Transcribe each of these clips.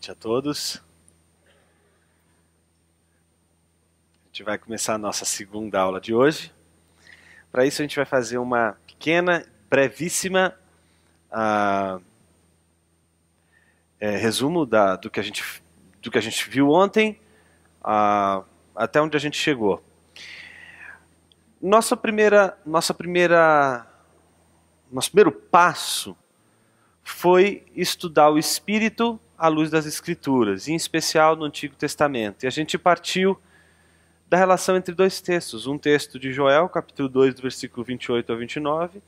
noite a todos. A gente vai começar a nossa segunda aula de hoje. Para isso a gente vai fazer uma pequena, brevíssima resumo do que a gente viu ontem até onde a gente chegou. Nosso primeiro passo foi estudar o Espírito à luz das Escrituras, em especial no Antigo Testamento. E a gente partiu da relação entre dois textos, um texto de Joel, capítulo 2, do versículo 28 ao 29,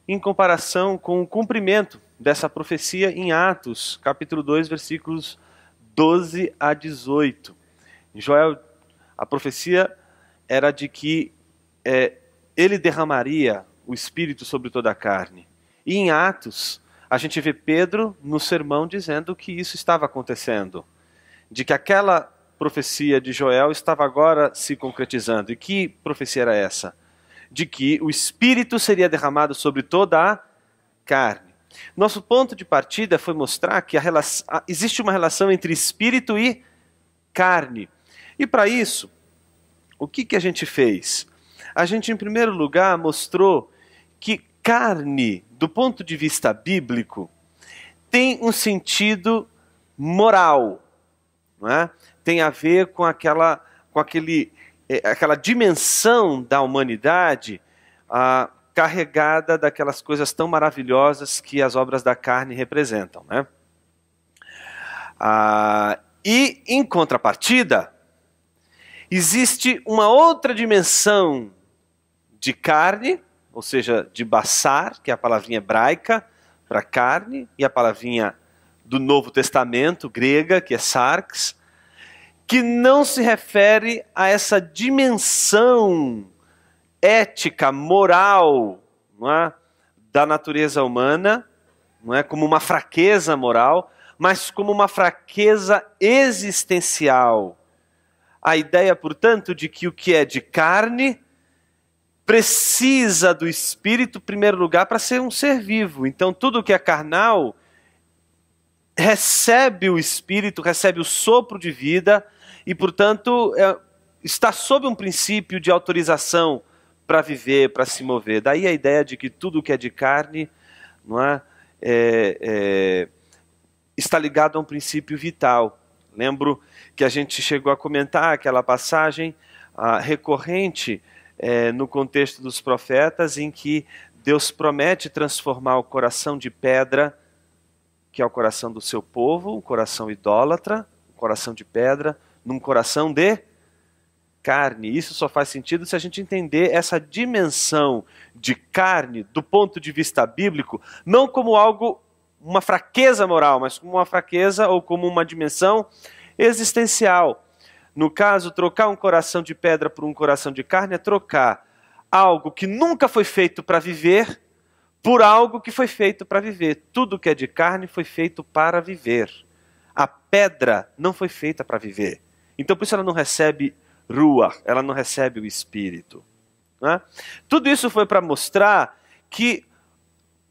em comparação com o cumprimento dessa profecia em Atos, capítulo 2, versículos 12 a 18. Em Joel, a profecia era de que ele derramaria o Espírito sobre toda a carne. E em Atos, a gente vê Pedro no sermão dizendo que isso estava acontecendo, de que aquela profecia de Joel estava agora se concretizando. E que profecia era essa? De que o Espírito seria derramado sobre toda a carne. Nosso ponto de partida foi mostrar que existe uma relação entre Espírito e carne. E para isso, o que a gente fez? A gente, em primeiro lugar, mostrou que carne, do ponto de vista bíblico, tem um sentido moral, não é? Tem a ver com aquela dimensão da humanidade carregada daquelas coisas tão maravilhosas que as obras da carne representam, né? E, em contrapartida, existe uma outra dimensão de carne, ou seja, de basar, que é a palavrinha hebraica para carne, e a palavrinha do Novo Testamento, grega, que é sarx, que não se refere a essa dimensão ética, moral, não é, da natureza humana, não é, como uma fraqueza moral, mas como uma fraqueza existencial. A ideia, portanto, de que o que é de carne precisa do Espírito, em primeiro lugar, para ser um ser vivo. Então, tudo que é carnal recebe o Espírito, recebe o sopro de vida e, portanto, está sob um princípio de autorização para viver, para se mover. Daí a ideia de que tudo que é de carne, não está ligado a um princípio vital. Lembro que a gente chegou a comentar aquela passagem recorrente no contexto dos profetas, em que Deus promete transformar o coração de pedra, que é o coração do seu povo, um coração idólatra, um coração de pedra, num coração de carne. Isso só faz sentido se a gente entender essa dimensão de carne do ponto de vista bíblico, não como algo, uma fraqueza moral, mas como uma fraqueza ou como uma dimensão existencial. No caso, trocar um coração de pedra por um coração de carne é trocar algo que nunca foi feito para viver por algo que foi feito para viver. Tudo que é de carne foi feito para viver. A pedra não foi feita para viver. Então, por isso ela não recebe ruach, ela não recebe o Espírito. Né? Tudo isso foi para mostrar que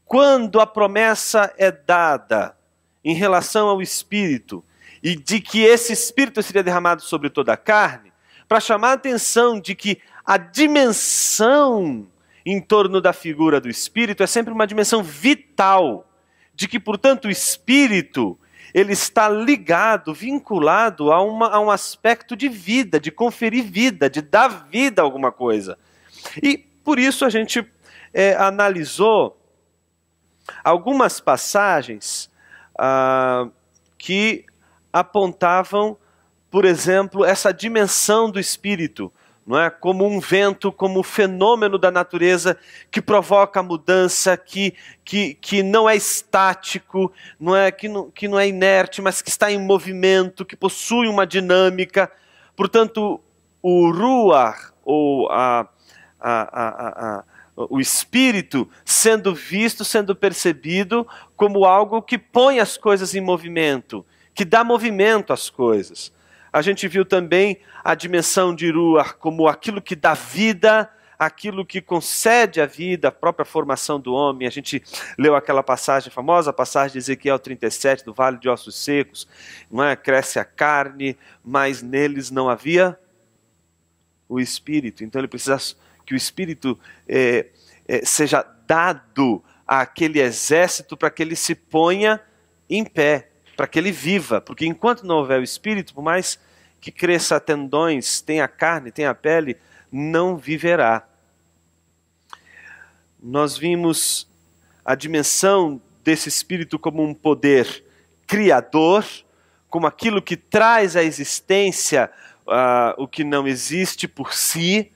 quando a promessa é dada em relação ao Espírito, e de que esse Espírito seria derramado sobre toda a carne, para chamar a atenção de que a dimensão em torno da figura do Espírito é sempre uma dimensão vital, de que, portanto, o Espírito ele está ligado, vinculado a um aspecto de vida, de conferir vida, de dar vida a alguma coisa. E, por isso, a gente analisou algumas passagens que apontavam, por exemplo, essa dimensão do Espírito, não é? Como um vento, como um fenômeno da natureza que provoca a mudança, que não é estático, que não é inerte, mas que está em movimento, que possui uma dinâmica. Portanto, o ruach, ou o Espírito, sendo visto, sendo percebido como algo que põe as coisas em movimento, que dá movimento às coisas. A gente viu também a dimensão de ruach como aquilo que dá vida, aquilo que concede a vida, a própria formação do homem. A gente leu aquela passagem, a famosa passagem de Ezequiel 37, do Vale de Ossos Secos, não é? Cresce a carne, mas neles não havia o Espírito. Então ele precisa que o Espírito seja dado àquele exército para que ele se ponha em pé, para que ele viva, porque enquanto não houver o Espírito, por mais que cresça tendões, tenha carne, tenha pele, não viverá. Nós vimos a dimensão desse Espírito como um poder criador, como aquilo que traz à existência o que não existe por si.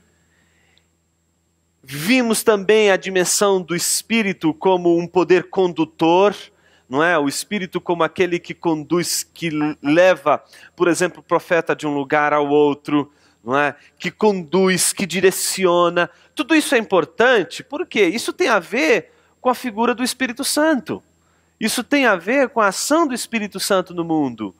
Vimos também a dimensão do Espírito como um poder condutor, não é? O Espírito como aquele que conduz, que leva, por exemplo, o profeta de um lugar ao outro, não é? Que conduz, que direciona. Tudo isso é importante, porque isso tem a ver com a figura do Espírito Santo. Isso tem a ver com a ação do Espírito Santo no mundo.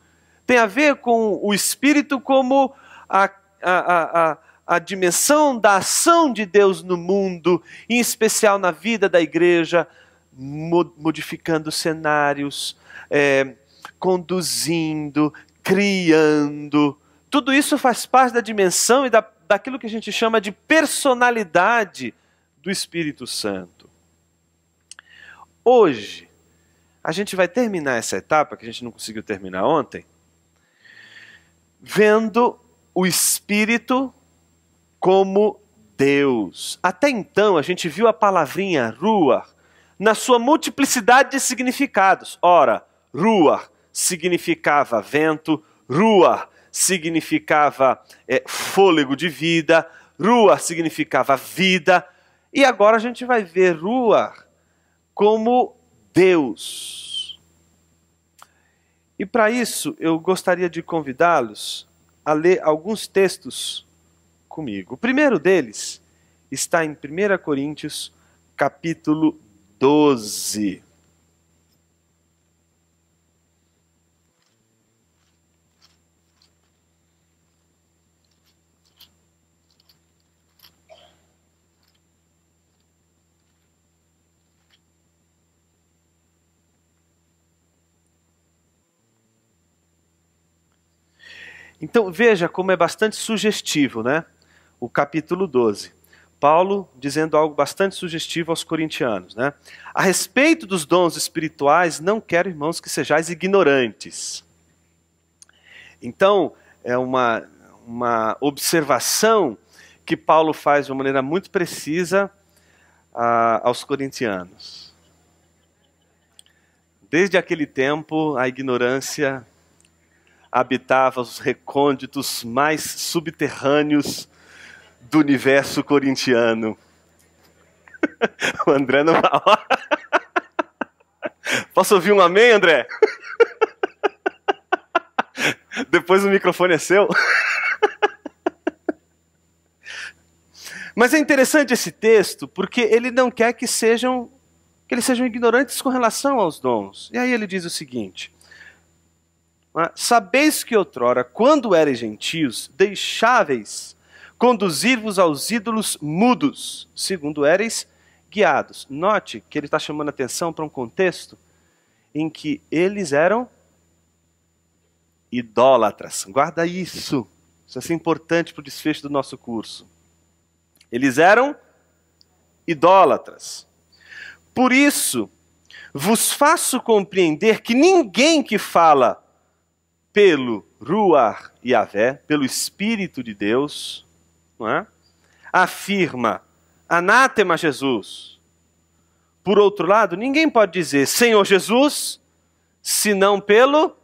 Tem a ver com o Espírito como a dimensão da ação de Deus no mundo, em especial na vida da igreja, modificando cenários, conduzindo, criando. Tudo isso faz parte da dimensão e daquilo que a gente chama de personalidade do Espírito Santo. Hoje, a gente vai terminar essa etapa, que a gente não conseguiu terminar ontem, vendo o Espírito como Deus. Até então, a gente viu a palavrinha ruach na sua multiplicidade de significados. Ora, ruach significava vento, ruach significava fôlego de vida, ruach significava vida, e agora a gente vai ver ruach como Deus. E para isso, eu gostaria de convidá-los a ler alguns textos comigo. O primeiro deles está em 1 Coríntios, capítulo 12. Então veja como é bastante sugestivo, né? O capítulo 12. Paulo dizendo algo bastante sugestivo aos corintianos, né? A respeito dos dons espirituais, não quero, irmãos, que sejais ignorantes. Então, é uma observação que Paulo faz de uma maneira muito precisa aos corintianos. Desde aquele tempo, a ignorância habitava os recônditos mais subterrâneos do universo corintiano. O André não fala. Posso ouvir um amém, André? Depois o microfone é seu. Mas é interessante esse texto, porque ele não quer que eles sejam ignorantes com relação aos dons. E aí ele diz o seguinte: sabeis que outrora, quando eres gentios, deixáveis conduzir-vos aos ídolos mudos, segundo éreis guiados. Note que ele está chamando a atenção para um contexto em que eles eram idólatras. Guarda isso. Isso é importante para o desfecho do nosso curso. Eles eram idólatras. Por isso, vos faço compreender que ninguém que fala pelo Ruach Yahvé, pelo Espírito de Deus, não é? Afirma anátema Jesus. Por outro lado, ninguém pode dizer Senhor Jesus, senão pelo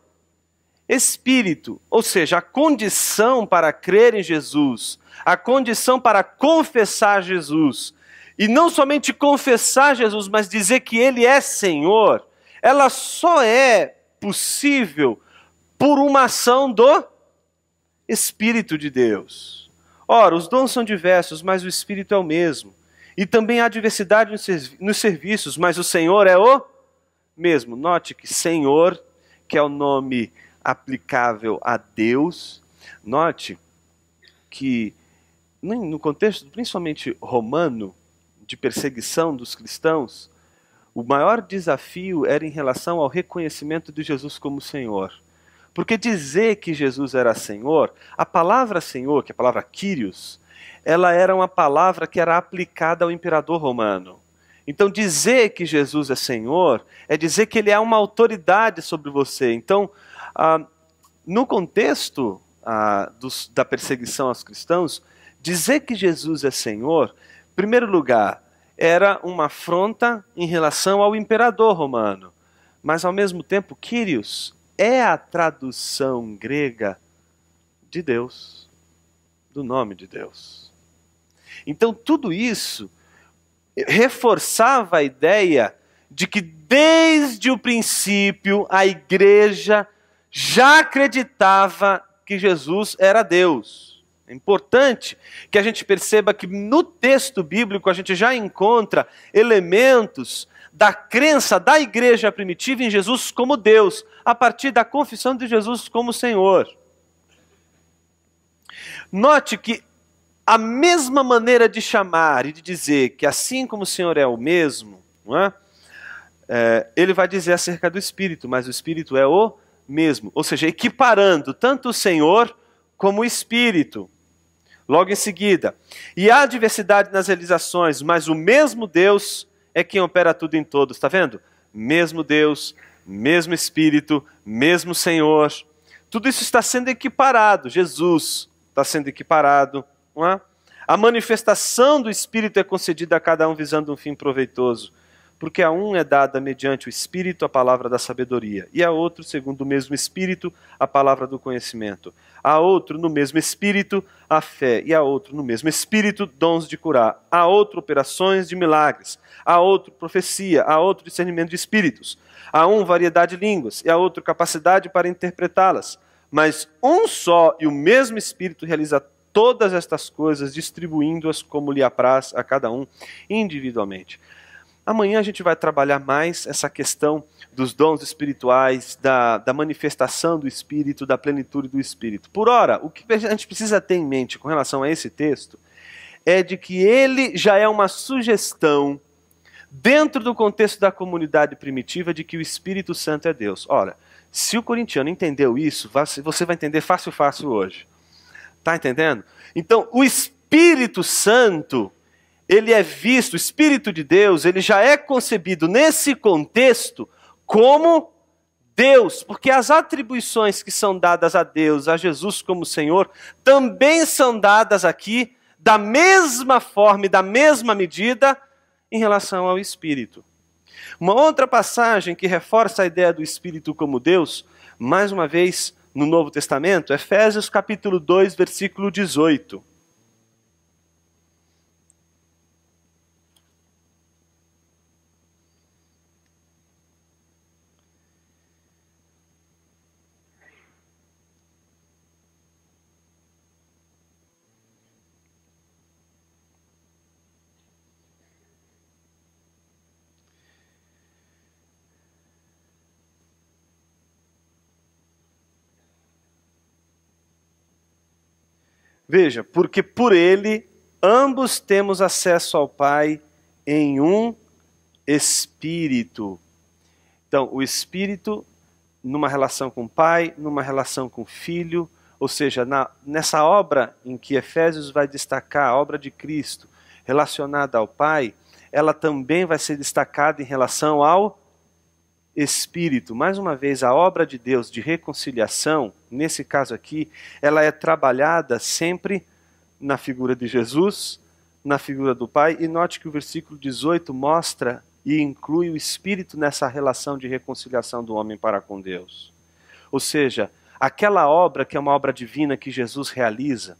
Espírito. Ou seja, a condição para crer em Jesus, a condição para confessar Jesus, e não somente confessar Jesus, mas dizer que Ele é Senhor, ela só é possível por uma ação do Espírito de Deus. Ora, os dons são diversos, mas o Espírito é o mesmo. E também há diversidade nos serviços, mas o Senhor é o mesmo. Note que Senhor, que é o nome aplicável a Deus, note que no contexto principalmente romano, de perseguição dos cristãos, o maior desafio era em relação ao reconhecimento de Jesus como Senhor. Porque dizer que Jesus era Senhor, a palavra Senhor, que é a palavra Kyrios, ela era uma palavra que era aplicada ao imperador romano. Então dizer que Jesus é Senhor é dizer que ele é uma autoridade sobre você. Então, no contexto da perseguição aos cristãos, dizer que Jesus é Senhor, em primeiro lugar, era uma afronta em relação ao imperador romano. Mas, ao mesmo tempo, Kyrios é a tradução grega de Deus, do nome de Deus. Então, tudo isso reforçava a ideia de que, desde o princípio, a igreja já acreditava que Jesus era Deus. É importante que a gente perceba que no texto bíblico a gente já encontra elementos da crença da igreja primitiva em Jesus como Deus, a partir da confissão de Jesus como Senhor. Note que a mesma maneira de chamar e de dizer que assim como o Senhor é o mesmo, não é? Ele vai dizer acerca do Espírito, mas o Espírito é o mesmo. Ou seja, equiparando tanto o Senhor como o Espírito. Logo em seguida, e há diversidade nas realizações, mas o mesmo Deus é quem opera tudo em todos. Está vendo? Mesmo Deus, mesmo Espírito, mesmo Senhor. Tudo isso está sendo equiparado. Jesus está sendo equiparado. Não é? A manifestação do Espírito é concedida a cada um visando um fim proveitoso. Porque a um é dada mediante o Espírito a palavra da sabedoria, e a outro, segundo o mesmo Espírito, a palavra do conhecimento. A outro, no mesmo Espírito, a fé, e a outro, no mesmo Espírito, dons de curar. A outro, operações de milagres. A outro, profecia. A outro, discernimento de espíritos. A um, variedade de línguas, e a outro, capacidade para interpretá-las. Mas um só e o mesmo Espírito realiza todas estas coisas, distribuindo-as como lhe apraz a cada um individualmente. Amanhã a gente vai trabalhar mais essa questão dos dons espirituais, da manifestação do Espírito, da plenitude do Espírito. Por ora, o que a gente precisa ter em mente com relação a esse texto é de que ele já é uma sugestão dentro do contexto da comunidade primitiva de que o Espírito Santo é Deus. Ora, se o corintiano entendeu isso, você vai entender fácil hoje. Está entendendo? Então, o Espírito Santo, ele é visto, o Espírito de Deus, ele já é concebido nesse contexto como Deus, porque as atribuições que são dadas a Deus, a Jesus como Senhor, também são dadas aqui da mesma forma e da mesma medida em relação ao Espírito. Uma outra passagem que reforça a ideia do Espírito como Deus, mais uma vez no Novo Testamento, Efésios capítulo 2, versículo 18. Veja, porque por ele ambos temos acesso ao Pai em um Espírito. Então, o Espírito numa relação com o Pai, numa relação com o Filho, ou seja, nessa obra em que Efésios vai destacar, a obra de Cristo relacionada ao Pai, ela também vai ser destacada em relação ao Espírito. Mais uma vez, a obra de Deus de reconciliação, nesse caso aqui, ela é trabalhada sempre na figura de Jesus, na figura do Pai, e note que o versículo 18 mostra e inclui o Espírito nessa relação de reconciliação do homem para com Deus. Ou seja, aquela obra que é uma obra divina que Jesus realiza,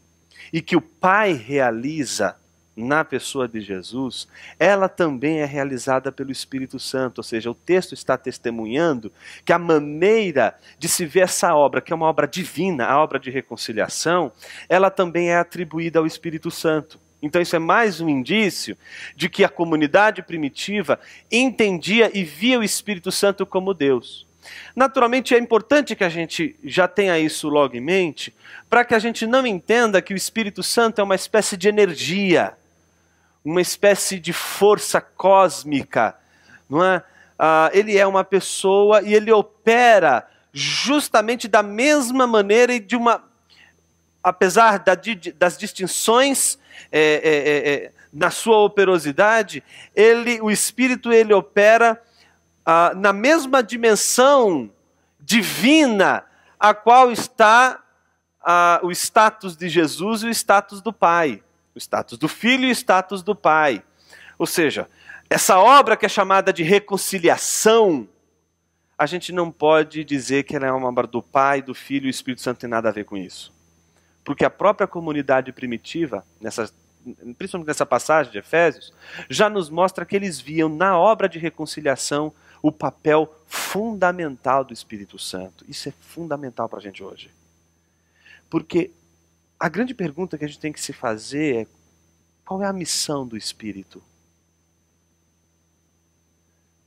e que o Pai realiza na pessoa de Jesus, ela também é realizada pelo Espírito Santo. Ou seja, o texto está testemunhando que a maneira de se ver essa obra, que é uma obra divina, a obra de reconciliação, ela também é atribuída ao Espírito Santo. Então isso é mais um indício de que a comunidade primitiva entendia e via o Espírito Santo como Deus. Naturalmente é importante que a gente já tenha isso logo em mente, para que a gente não entenda que o Espírito Santo é uma espécie de energia, uma espécie de força cósmica, não é? Ele é uma pessoa e ele opera justamente da mesma maneira e apesar das distinções na sua operosidade, o Espírito ele opera na mesma dimensão divina a qual está o status de Jesus e o status do Pai. O status do Filho e o status do Pai. Ou seja, essa obra que é chamada de reconciliação, a gente não pode dizer que ela é uma obra do Pai, do Filho e o Espírito Santo tem nada a ver com isso. Porque a própria comunidade primitiva, principalmente nessa passagem de Efésios, já nos mostra que eles viam na obra de reconciliação o papel fundamental do Espírito Santo. Isso é fundamental para a gente hoje. Porque a grande pergunta que a gente tem que se fazer é: qual é a missão do Espírito?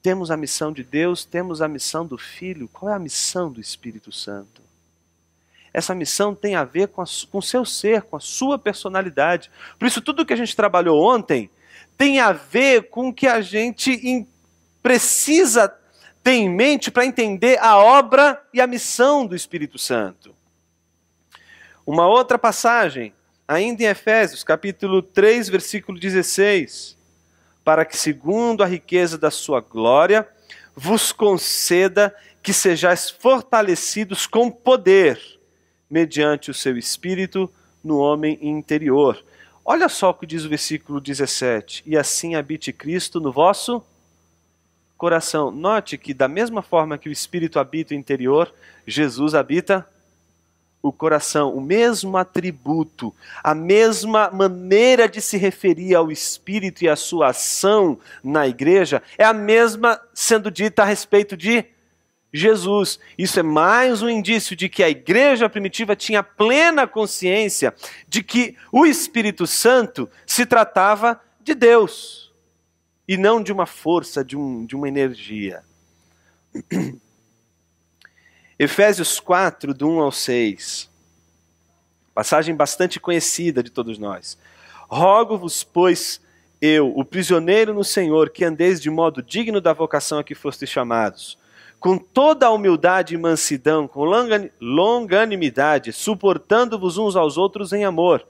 Temos a missão de Deus, temos a missão do Filho. Qual é a missão do Espírito Santo? Essa missão tem a ver com o seu ser, com a sua personalidade. Por isso, tudo que a gente trabalhou ontem tem a ver com o que a gente precisa ter em mente para entender a obra e a missão do Espírito Santo. Uma outra passagem, ainda em Efésios, capítulo 3, versículo 16. Para que, segundo a riqueza da sua glória, vos conceda que sejais fortalecidos com poder, mediante o seu Espírito no homem interior. Olha só o que diz o versículo 17. E assim habite Cristo no vosso coração. Note que da mesma forma que o Espírito habita o interior, Jesus habita o coração, o mesmo atributo, a mesma maneira de se referir ao Espírito e à sua ação na igreja, é a mesma sendo dita a respeito de Jesus. Isso é mais um indício de que a igreja primitiva tinha plena consciência de que o Espírito Santo se tratava de Deus, e não de uma força, de uma energia. Efésios 4, do 1 ao 6. Passagem bastante conhecida de todos nós. Rogo-vos, pois, eu, o prisioneiro no Senhor, que andeis de modo digno da vocação a que fostes chamados, com toda a humildade e mansidão, com longanimidade, suportando-vos uns aos outros em amor,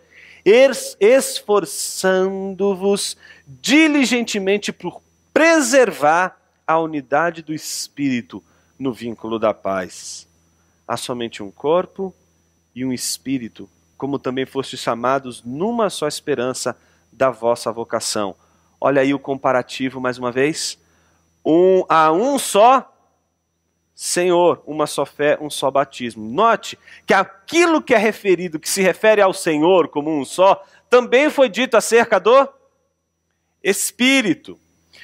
esforçando-vos diligentemente por preservar a unidade do Espírito no vínculo da paz. Há somente um corpo e um Espírito, como também fostes chamados numa só esperança da vossa vocação. Olha aí o comparativo mais uma vez. Há um só Senhor, uma só fé, um só batismo. Note que aquilo que é referido, que se refere ao Senhor como um só, também foi dito acerca do Espírito.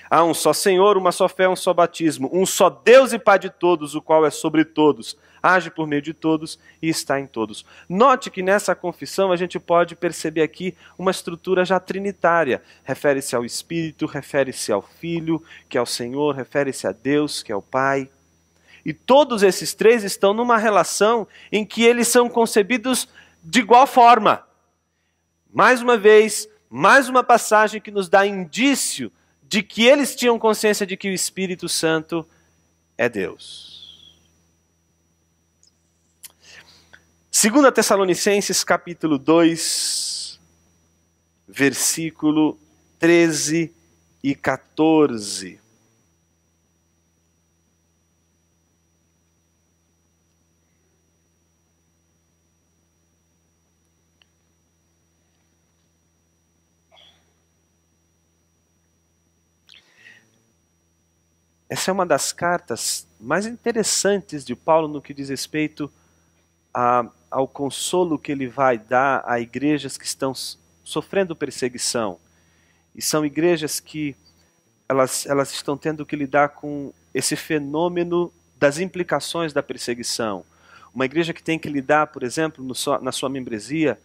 Há um só Senhor, uma só fé, um só batismo, um só Deus e Pai de todos, o qual é sobre todos, age por meio de todos e está em todos. Note que nessa confissão a gente pode perceber aqui uma estrutura já trinitária. Refere-se ao Espírito, refere-se ao Filho, que é o Senhor, refere-se a Deus, que é o Pai. E todos esses três estão numa relação em que eles são concebidos de igual forma. Mais uma vez, mais uma passagem que nos dá indício de que eles tinham consciência de que o Espírito Santo é Deus. 2 Tessalonicenses capítulo 2, versículo 13 e 14. Essa é uma das cartas mais interessantes de Paulo no que diz respeito ao consolo que ele vai dar a igrejas que estão sofrendo perseguição. E são igrejas que elas estão tendo que lidar com esse fenômeno das implicações da perseguição. Uma igreja que tem que lidar, por exemplo, na sua membresia,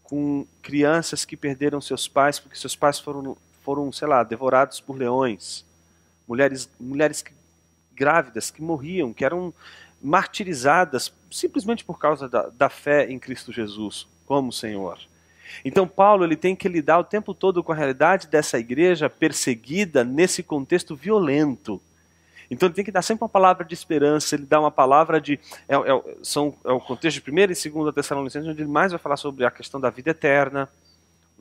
com crianças que perderam seus pais porque seus pais foram, sei lá, devorados por leões. Mulheres grávidas que morriam, que eram martirizadas simplesmente por causa da fé em Cristo Jesus como Senhor. Então Paulo ele tem que lidar o tempo todo com a realidade dessa igreja perseguida nesse contexto violento. Então ele tem que dar sempre uma palavra de esperança, ele dá uma palavra de... É o contexto de 1ª e 2ª Tessalonicenses, onde ele mais vai falar sobre a questão da vida eterna,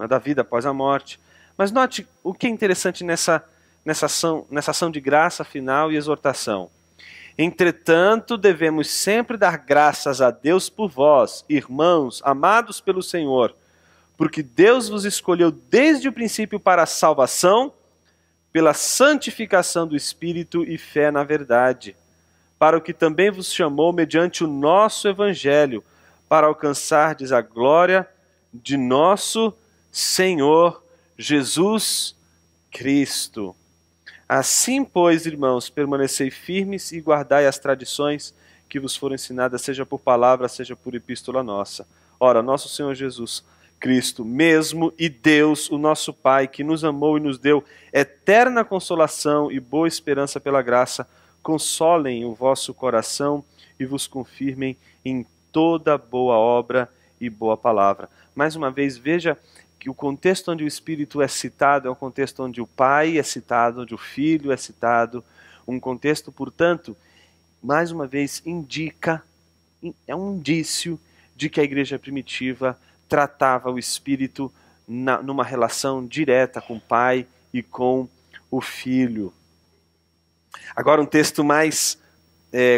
da vida após a morte. Mas note o que é interessante nessa ação de graça final e exortação. Entretanto, devemos sempre dar graças a Deus por vós, irmãos, amados pelo Senhor, porque Deus vos escolheu desde o princípio para a salvação, pela santificação do Espírito e fé na verdade, para o que também vos chamou mediante o nosso Evangelho, para alcançardes a glória de nosso Senhor Jesus Cristo. Assim, pois, irmãos, permanecei firmes e guardai as tradições que vos foram ensinadas, seja por palavra, seja por epístola nossa. Ora, nosso Senhor Jesus Cristo mesmo e Deus, o nosso Pai, que nos amou e nos deu eterna consolação e boa esperança pela graça, consolem o vosso coração e vos confirmem em toda boa obra e boa palavra. Mais uma vez, veja que o contexto onde o Espírito é citado é um contexto onde o Pai é citado, onde o Filho é citado, um contexto, portanto, mais uma vez, é um indício de que a igreja primitiva tratava o Espírito numa relação direta com o Pai e com o Filho. Agora um texto mais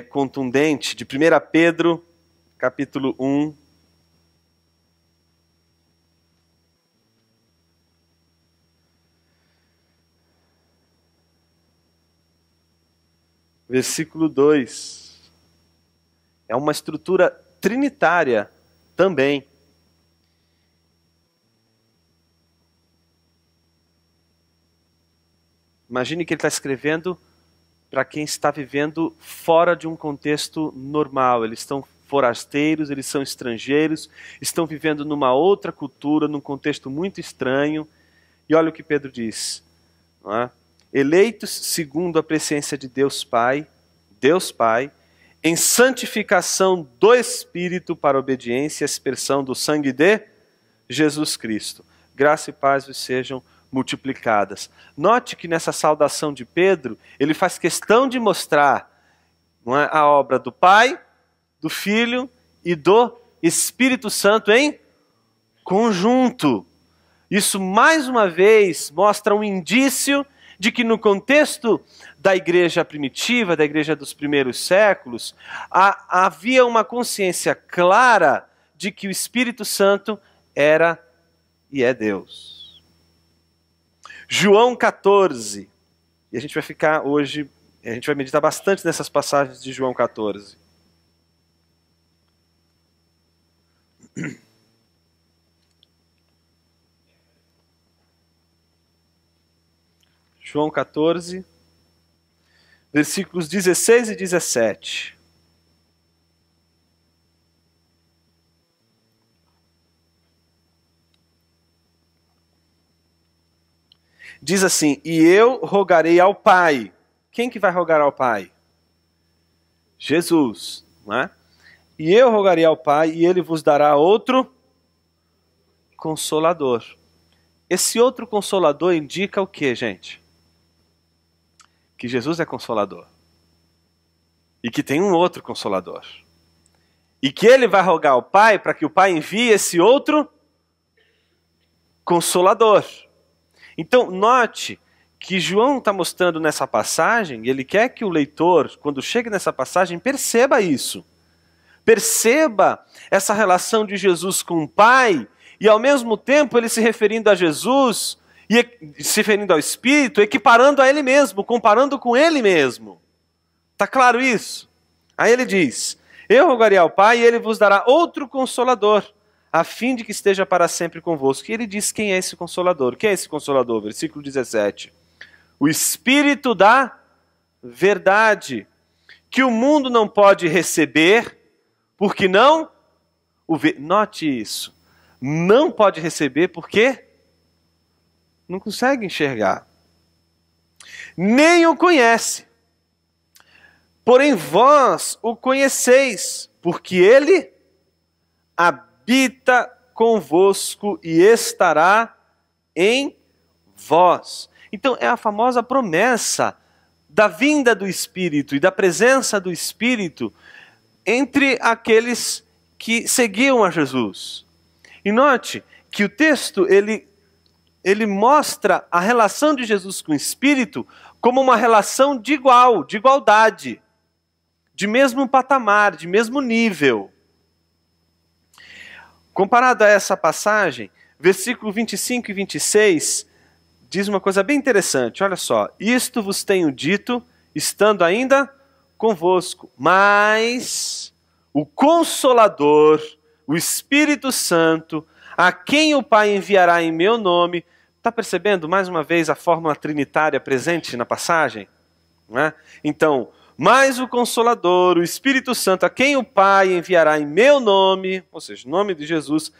contundente, de 1 Pedro, capítulo 1, versículo 2. É uma estrutura trinitária também. Imagine que ele está escrevendo para quem está vivendo fora de um contexto normal. Eles estão forasteiros, eles são estrangeiros, estão vivendo numa outra cultura, num contexto muito estranho. E olha o que Pedro diz, não é? Eleitos segundo a presciência de Deus Pai, em santificação do Espírito para obediência e aspersão do sangue de Jesus Cristo. Graça e paz vos sejam multiplicadas. Note que nessa saudação de Pedro, ele faz questão de mostrar, não é, a obra do Pai, do Filho e do Espírito Santo em conjunto. Isso, mais uma vez, mostra um indício de que no contexto da igreja primitiva, da igreja dos primeiros séculos, havia uma consciência clara de que o Espírito Santo era e é Deus. João 14, e a gente vai ficar hoje, a gente vai meditar bastante nessas passagens de João 14. João 14, versículos 16 e 17. Diz assim: e eu rogarei ao Pai. Quem que vai rogar ao Pai? Jesus, não é? E eu rogarei ao Pai, e Ele vos dará outro Consolador. Esse outro Consolador indica o que, gente? Que Jesus é Consolador. E que tem um outro Consolador. E que Ele vai rogar ao Pai para que o Pai envie esse outro Consolador. Então, note que João está mostrando nessa passagem, ele quer que o leitor, quando chegue nessa passagem, perceba isso. Perceba essa relação de Jesus com o Pai, e ao mesmo tempo ele se referindo a Jesus, e se referindo ao Espírito, equiparando a Ele mesmo, comparando com Ele mesmo. Está claro isso? Aí ele diz: eu rogarei ao Pai, e Ele vos dará outro Consolador, a fim de que esteja para sempre convosco. E ele diz quem é esse Consolador. Quem é esse Consolador? Versículo 17. O Espírito da verdade, que o mundo não pode receber, porque não o vê. Note isso. Não pode receber porque não consegue enxergar. Nem o conhece. porém vós o conheceis, porque ele habita convosco e estará em vós. Então é a famosa promessa da vinda do Espírito e da presença do Espírito entre aqueles que seguiam a Jesus. E note que o texto ele mostra a relação de Jesus com o Espírito como uma relação de igualdade, de mesmo patamar, de mesmo nível. Comparado a essa passagem, versículo 25 e 26 diz uma coisa bem interessante. Olha só, isto vos tenho dito, estando ainda convosco, mas o Consolador, o Espírito Santo, a quem o Pai enviará em meu nome. Está percebendo mais uma vez a fórmula trinitária presente na passagem? Não é? Então, mas o Consolador, o Espírito Santo, a quem o Pai enviará em meu nome, ou seja, o nome de Jesus,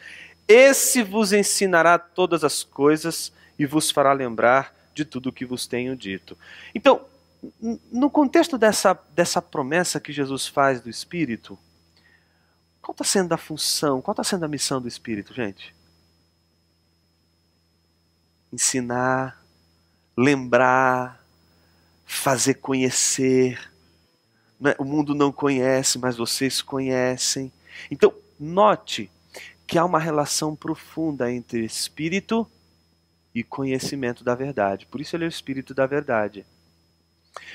esse vos ensinará todas as coisas e vos fará lembrar de tudo o que vos tenho dito. Então, no contexto dessa promessa que Jesus faz do Espírito, qual está sendo a função, qual está sendo a missão do Espírito, gente? Ensinar, lembrar, fazer conhecer. O mundo não conhece, mas vocês conhecem. Então, note que há uma relação profunda entre Espírito e conhecimento da verdade. Por isso ele é o Espírito da verdade.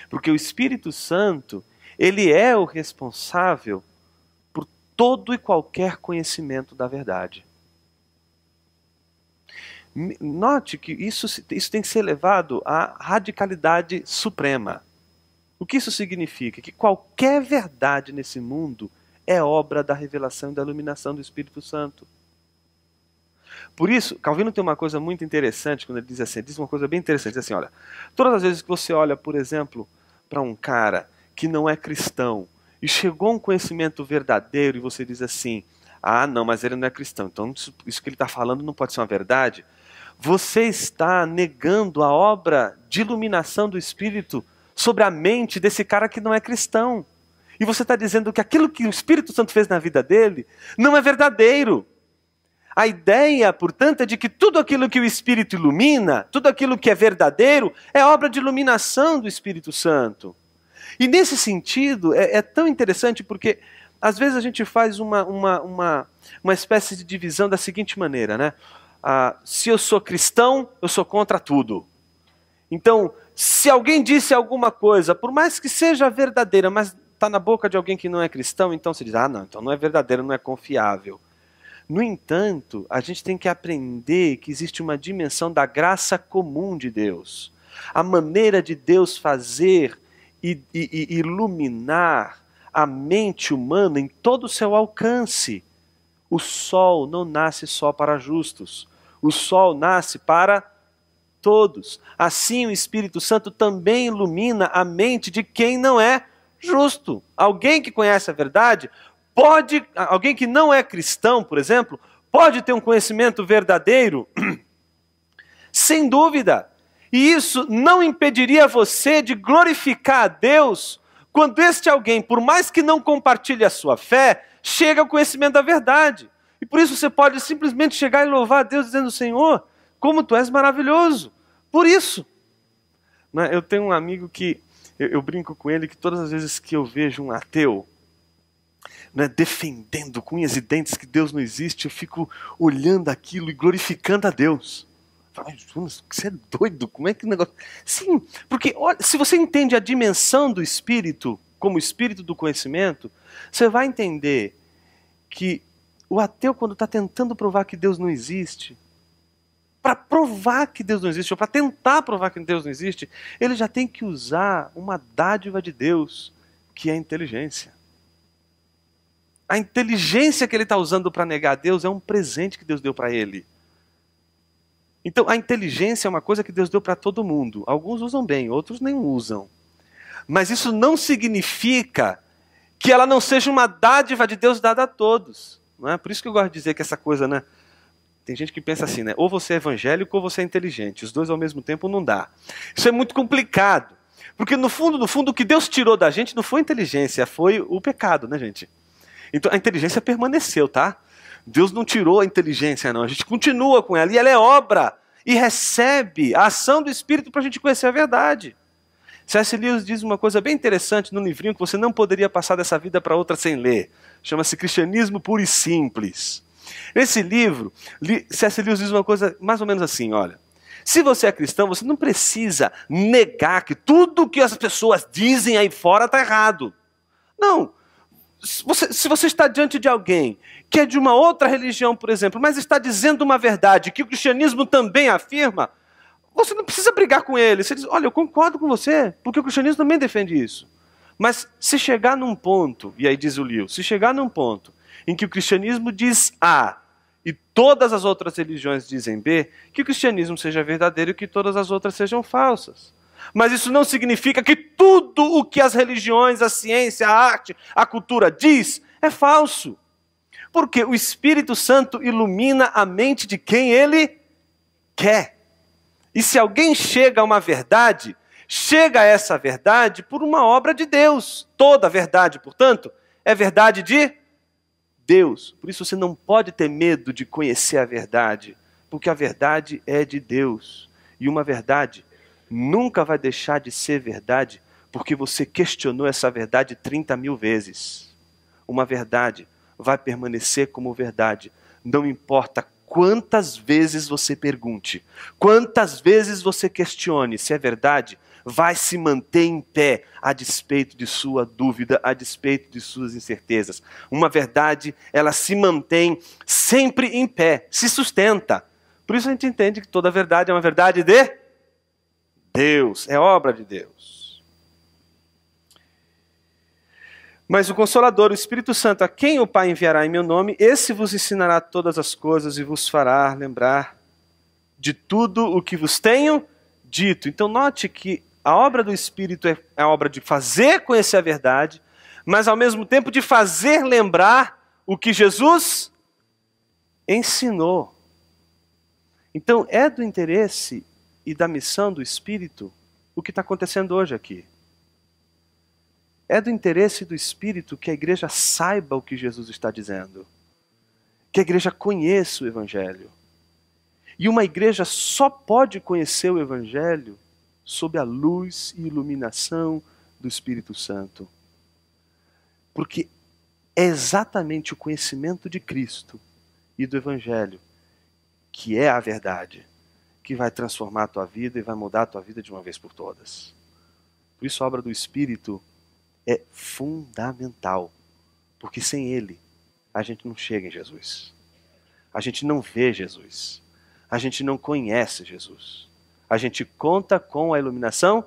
Porque o Espírito Santo, ele é o responsável por todo e qualquer conhecimento da verdade. Note que isso tem que ser levado à radicalidade suprema. O que isso significa? Que qualquer verdade nesse mundo é obra da revelação e da iluminação do Espírito Santo. Por isso, Calvino tem uma coisa muito interessante quando ele diz assim, diz uma coisa bem interessante, diz assim, olha, todas as vezes que você olha, por exemplo, para um cara que não é cristão e chegou a um conhecimento verdadeiro e você diz assim, ah, não, mas ele não é cristão, então isso que ele está falando não pode ser uma verdade, você está negando a obra de iluminação do Espírito sobre a mente desse cara que não é cristão. E você está dizendo que aquilo que o Espírito Santo fez na vida dele não é verdadeiro. A ideia, portanto, é de que tudo aquilo que o Espírito ilumina, tudo aquilo que é verdadeiro, é obra de iluminação do Espírito Santo. E nesse sentido, é tão interessante porque às vezes a gente faz uma espécie de divisão da seguinte maneira, né? Se eu sou cristão, eu sou contra tudo. Então, se alguém disse alguma coisa, por mais que seja verdadeira, mas está na boca de alguém que não é cristão, então se diz, ah não, então não é verdadeiro, não é confiável. No entanto, a gente tem que aprender que existe uma dimensão da graça comum de Deus. A maneira de Deus fazer e iluminar a mente humana em todo o seu alcance. O sol não nasce só para justos. O sol nasce para todos. Assim o Espírito Santo também ilumina a mente de quem não é justo. Alguém que conhece a verdade alguém que não é cristão, por exemplo, pode ter um conhecimento verdadeiro, sem dúvida. E isso não impediria você de glorificar a Deus quando este alguém, por mais que não compartilhe a sua fé, chega ao conhecimento da verdade. E por isso você pode simplesmente chegar e louvar a Deus dizendo, Senhor, como Tu és maravilhoso. Por isso. Eu tenho um amigo que, eu brinco com ele, que todas as vezes que eu vejo um ateu, defendendo com unhas e dentes que Deus não existe, eu fico olhando aquilo e glorificando a Deus. Você é doido? Como é que o negócio... Sim, porque olha, se você entende a dimensão do Espírito, como o Espírito do conhecimento, você vai entender que o ateu, quando está tentando provar que Deus não existe, para provar que Deus não existe, ou para tentar provar que Deus não existe, ele já tem que usar uma dádiva de Deus, que é a inteligência. A inteligência que ele está usando para negar a Deus é um presente que Deus deu para ele. Então, a inteligência é uma coisa que Deus deu para todo mundo. Alguns usam bem, outros nem usam. Mas isso não significa que ela não seja uma dádiva de Deus dada a todos. Não é? Por isso que eu gosto de dizer que essa coisa, né? Tem gente que pensa assim, né? Ou você é evangélico ou você é inteligente. Os dois ao mesmo tempo não dá. Isso é muito complicado. Porque no fundo, o que Deus tirou da gente não foi inteligência, foi o pecado, né, gente? Então a inteligência permaneceu, tá? Deus não tirou a inteligência, não. A gente continua com ela e ela é obra e recebe a ação do Espírito para a gente conhecer a verdade. C.S. Lewis diz uma coisa bem interessante no livrinho que você não poderia passar dessa vida para outra sem ler. Chama-se Cristianismo Puro e Simples. Nesse livro, C.S. Lewis diz uma coisa mais ou menos assim, olha. Se você é cristão, você não precisa negar que tudo que as pessoas dizem aí fora está errado. Não. Se você está diante de alguém que é de uma outra religião, por exemplo, mas está dizendo uma verdade que o cristianismo também afirma, você não precisa brigar com ele. Você diz, olha, eu concordo com você, porque o cristianismo também defende isso. Mas se chegar num ponto, e aí diz o Lewis, se chegar num ponto em que o cristianismo diz A e todas as outras religiões dizem B, que o cristianismo seja verdadeiro e que todas as outras sejam falsas. Mas isso não significa que tudo o que as religiões, a ciência, a arte, a cultura diz é falso. Porque o Espírito Santo ilumina a mente de quem ele quer. E se alguém chega a uma verdade, chega a essa verdade por uma obra de Deus. Toda verdade, portanto, é verdade de Deus. Por isso você não pode ter medo de conhecer a verdade, porque a verdade é de Deus. E uma verdade nunca vai deixar de ser verdade, porque você questionou essa verdade 30.000 vezes. Uma verdade vai permanecer como verdade, não importa quantas vezes você pergunte, quantas vezes você questione, se é verdade, vai se manter em pé a despeito de sua dúvida, a despeito de suas incertezas. Uma verdade, ela se mantém sempre em pé, se sustenta. Por isso a gente entende que toda verdade é uma verdade de Deus, é obra de Deus. Mas o Consolador, o Espírito Santo, a quem o Pai enviará em meu nome, esse vos ensinará todas as coisas e vos fará lembrar de tudo o que vos tenho dito. Então note que a obra do Espírito é a obra de fazer conhecer a verdade, mas ao mesmo tempo de fazer lembrar o que Jesus ensinou. Então é do interesse e da missão do Espírito o que está acontecendo hoje aqui. É do interesse do Espírito que a igreja saiba o que Jesus está dizendo. Que a igreja conheça o Evangelho. E uma igreja só pode conhecer o Evangelho sob a luz e iluminação do Espírito Santo. Porque é exatamente o conhecimento de Cristo e do Evangelho que é a verdade, que vai transformar a tua vida e vai mudar a tua vida de uma vez por todas. Por isso a obra do Espírito é fundamental, porque sem ele a gente não chega em Jesus. A gente não vê Jesus. A gente não conhece Jesus. A gente conta com a iluminação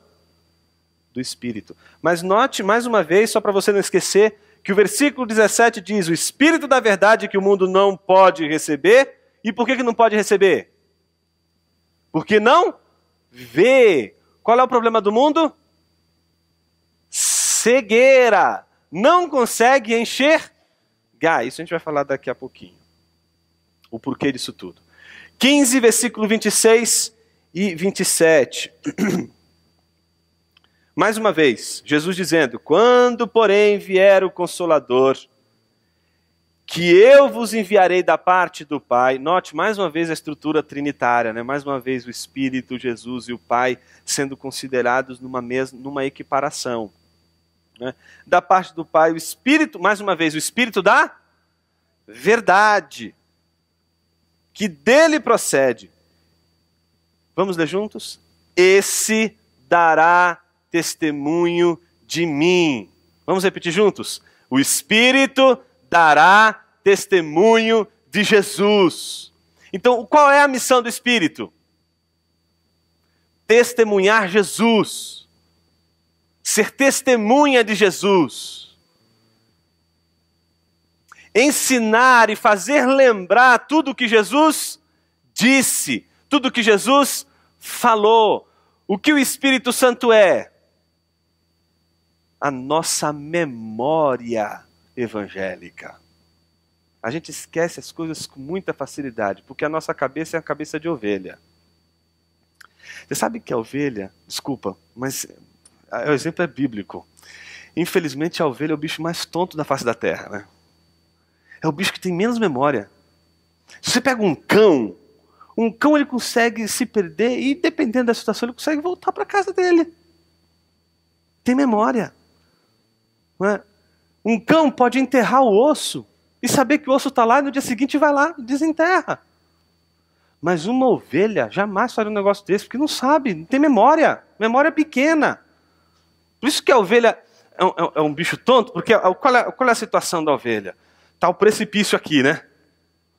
do Espírito. Mas note mais uma vez, só para você não esquecer, que o versículo 17 diz: o Espírito da verdade que o mundo não pode receber. E por que não pode receber? Porque não vê. Qual é o problema do mundo? Cegueira, não consegue enxergar. Isso a gente vai falar daqui a pouquinho. O porquê disso tudo. 15, versículo 26 e 27. Mais uma vez, Jesus dizendo: quando, porém, vier o Consolador, que eu vos enviarei da parte do Pai. Note mais uma vez a estrutura trinitária, né? Mais uma vez o Espírito, Jesus e o Pai sendo considerados numa equiparação. Né? Da parte do Pai, o Espírito, mais uma vez, o Espírito da verdade, que dele procede. Vamos ler juntos? Esse dará testemunho de mim. Vamos repetir juntos? O Espírito dará testemunho de Jesus. Então, qual é a missão do Espírito? Testemunhar Jesus. Ser testemunha de Jesus. Ensinar e fazer lembrar tudo o que Jesus disse, tudo o que Jesus falou. O que o Espírito Santo é? A nossa memória evangélica. A gente esquece as coisas com muita facilidade, porque a nossa cabeça é a cabeça de ovelha. Você sabe que a ovelha, desculpa, mas O exemplo é bíblico. Infelizmente, a ovelha é o bicho mais tonto da face da terra, né? É o bicho que tem menos memória. Se você pega um cão ele consegue se perder e, dependendo da situação, ele consegue voltar para a casa dele. Tem memória. Não é? Um cão pode enterrar o osso e saber que o osso está lá e no dia seguinte vai lá e desenterra. Mas uma ovelha jamais faria um negócio desse, porque não sabe, não tem memória. Memória pequena. Por isso que a ovelha é um bicho tonto, porque qual é a situação da ovelha? Está o precipício aqui, né?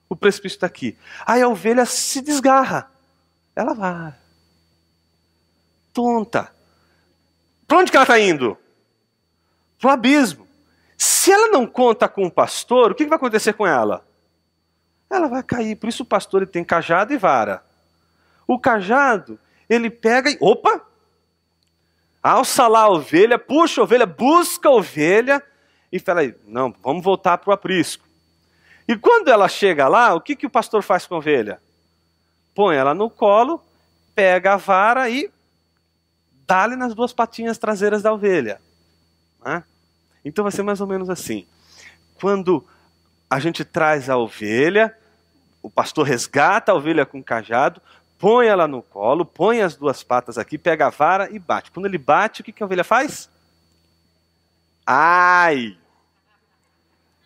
O precipício está aqui. Aí a ovelha se desgarra. Ela vai. Tonta. Para onde que ela está indo? Para o abismo. Se ela não conta com o pastor, o que vai acontecer com ela? Ela vai cair. Por isso o pastor ele tem cajado e vara. O cajado, ele pega e... Opa! Alça lá a ovelha, puxa a ovelha, busca a ovelha e fala aí, não, vamos voltar para o aprisco. E quando ela chega lá, o que o pastor faz com a ovelha? Põe ela no colo, pega a vara e dá-lhe nas duas patinhas traseiras da ovelha. Né? Então vai ser mais ou menos assim. Quando a gente traz a ovelha, o pastor resgata a ovelha com o cajado, põe ela no colo, põe as duas patas aqui, pega a vara e bate. Quando ele bate, o que a ovelha faz? Ai!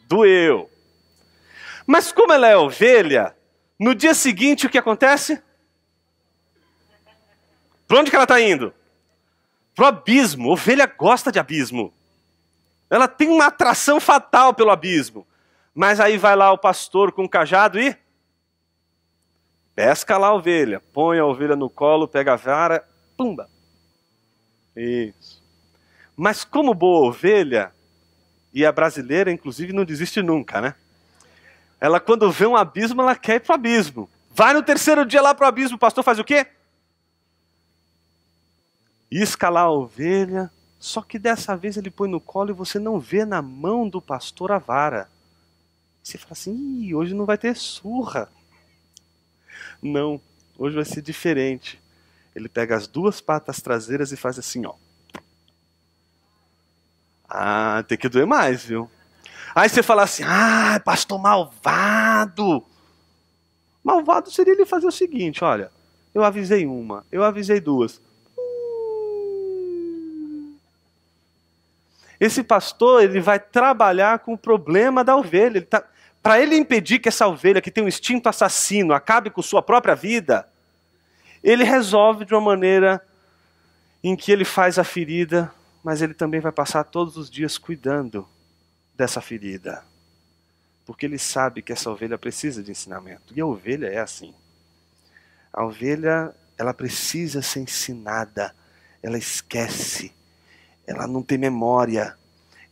Doeu! Mas como ela é ovelha, no dia seguinte o que acontece? Para onde que ela está indo? Para o abismo. Ovelha gosta de abismo. Ela tem uma atração fatal pelo abismo. Mas aí vai lá o pastor com o cajado e pesca lá a ovelha. Põe a ovelha no colo, pega a vara, pumba. Isso. Mas como boa ovelha, e a brasileira inclusive não desiste nunca, né? Ela quando vê um abismo, ela quer ir para o abismo. Vai no terceiro dia lá para o abismo, o pastor faz o quê? Isca lá a ovelha, só que dessa vez ele põe no colo e você não vê na mão do pastor a vara. Você fala assim, ih, hoje não vai ter surra. Não, hoje vai ser diferente. Ele pega as duas patas traseiras e faz assim, ó. Ah, tem que doer mais, viu? Aí você fala assim, pastor malvado. Malvado seria ele fazer o seguinte, olha, eu avisei uma, eu avisei duas. Esse pastor, ele vai trabalhar com o problema da ovelha. Para ele impedir que essa ovelha, que tem um instinto assassino, acabe com sua própria vida, ele resolve de uma maneira em que ele faz a ferida, mas ele também vai passar todos os dias cuidando dessa ferida. Porque ele sabe que essa ovelha precisa de ensinamento. E a ovelha é assim. A ovelha, ela precisa ser ensinada. Ela esquece. Ela não tem memória.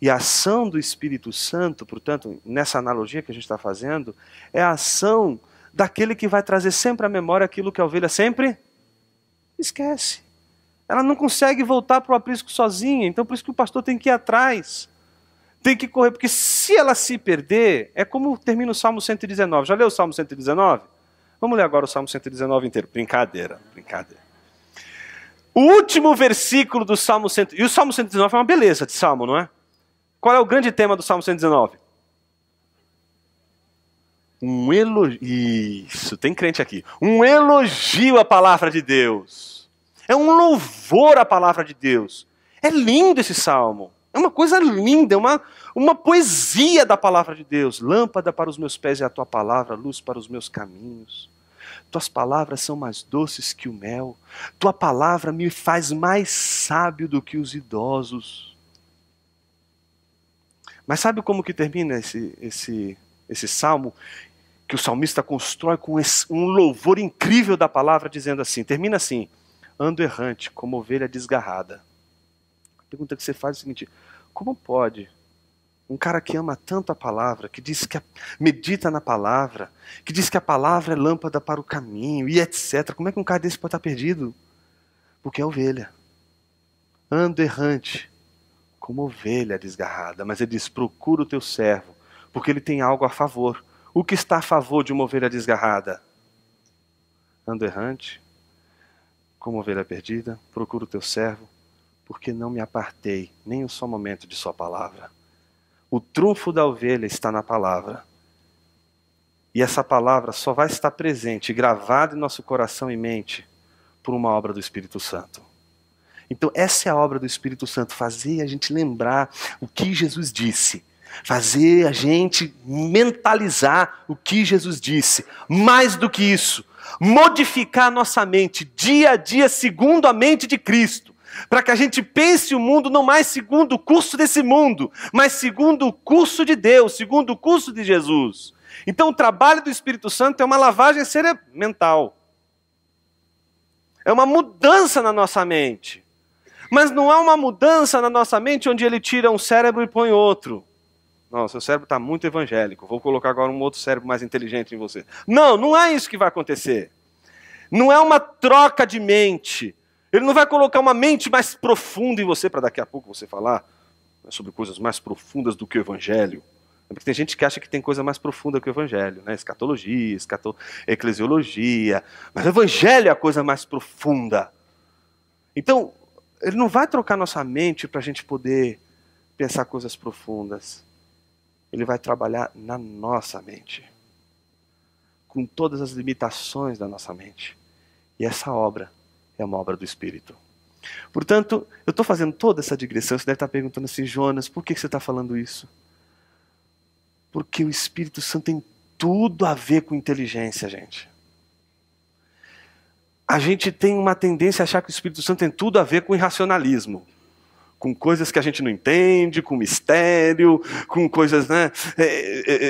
E a ação do Espírito Santo, portanto, nessa analogia que a gente está fazendo, é a ação daquele que vai trazer sempre à memória aquilo que a ovelha sempre esquece. Ela não consegue voltar para o aprisco sozinha, então por isso que o pastor tem que ir atrás. Tem que correr, porque se ela se perder, é como termina o Salmo 119. Já leu o Salmo 119? Vamos ler agora o Salmo 119 inteiro. Brincadeira. O último versículo do Salmo 119. E o Salmo 119 é uma beleza de salmo, não é? Qual é o grande tema do Salmo 119? Um elogio. Isso, tem crente aqui. Um elogio à palavra de Deus. É um louvor à palavra de Deus. É lindo esse salmo. É uma coisa linda, uma poesia da palavra de Deus. Lâmpada para os meus pés é a tua palavra, luz para os meus caminhos. Tuas palavras são mais doces que o mel. Tua palavra me faz mais sábio do que os idosos. Mas sabe como que termina esse salmo? Que o salmista constrói com um louvor incrível da palavra, dizendo assim, termina assim, ando errante, como ovelha desgarrada. A pergunta que você faz é o seguinte, como pode um cara que ama tanto a palavra, que diz que medita na palavra, que diz que a palavra é lâmpada para o caminho, e etc. Como é que um cara desse pode estar perdido? Porque é ovelha. Ando errante, como ovelha desgarrada. Mas ele diz, procura o teu servo, porque ele tem algo a favor. O que está a favor de uma ovelha desgarrada? Ando errante, como ovelha perdida, procura o teu servo, porque não me apartei nem um só momento de sua palavra. O trunfo da ovelha está na palavra. E essa palavra só vai estar presente, gravada em nosso coração e mente, por uma obra do Espírito Santo. Então essa é a obra do Espírito Santo, fazer a gente lembrar o que Jesus disse. Fazer a gente mentalizar o que Jesus disse. Mais do que isso, modificar a nossa mente dia a dia segundo a mente de Cristo. Para que a gente pense o mundo não mais segundo o curso desse mundo, mas segundo o curso de Deus, segundo o curso de Jesus. Então o trabalho do Espírito Santo é uma lavagem mental. É uma mudança na nossa mente. Mas não é uma mudança na nossa mente onde ele tira um cérebro e põe outro. Não, seu cérebro está muito evangélico, vou colocar agora um outro cérebro mais inteligente em você. Não, não é isso que vai acontecer. Não é uma troca de mente. Ele não vai colocar uma mente mais profunda em você para daqui a pouco você falar sobre coisas mais profundas do que o evangelho. Porque tem gente que acha que tem coisa mais profunda que o evangelho, né? Escatologia, eclesiologia. Mas o evangelho é a coisa mais profunda. Então, ele não vai trocar nossa mente para a gente poder pensar coisas profundas. Ele vai trabalhar na nossa mente, com todas as limitações da nossa mente. E essa obra é uma obra do Espírito. Portanto, eu estou fazendo toda essa digressão. Você deve estar perguntando assim, Jonas, por que você está falando isso? Porque o Espírito Santo tem tudo a ver com inteligência, gente. A gente tem uma tendência a achar que o Espírito Santo tem tudo a ver com irracionalismo. Com coisas que a gente não entende, com mistério, com coisas, né,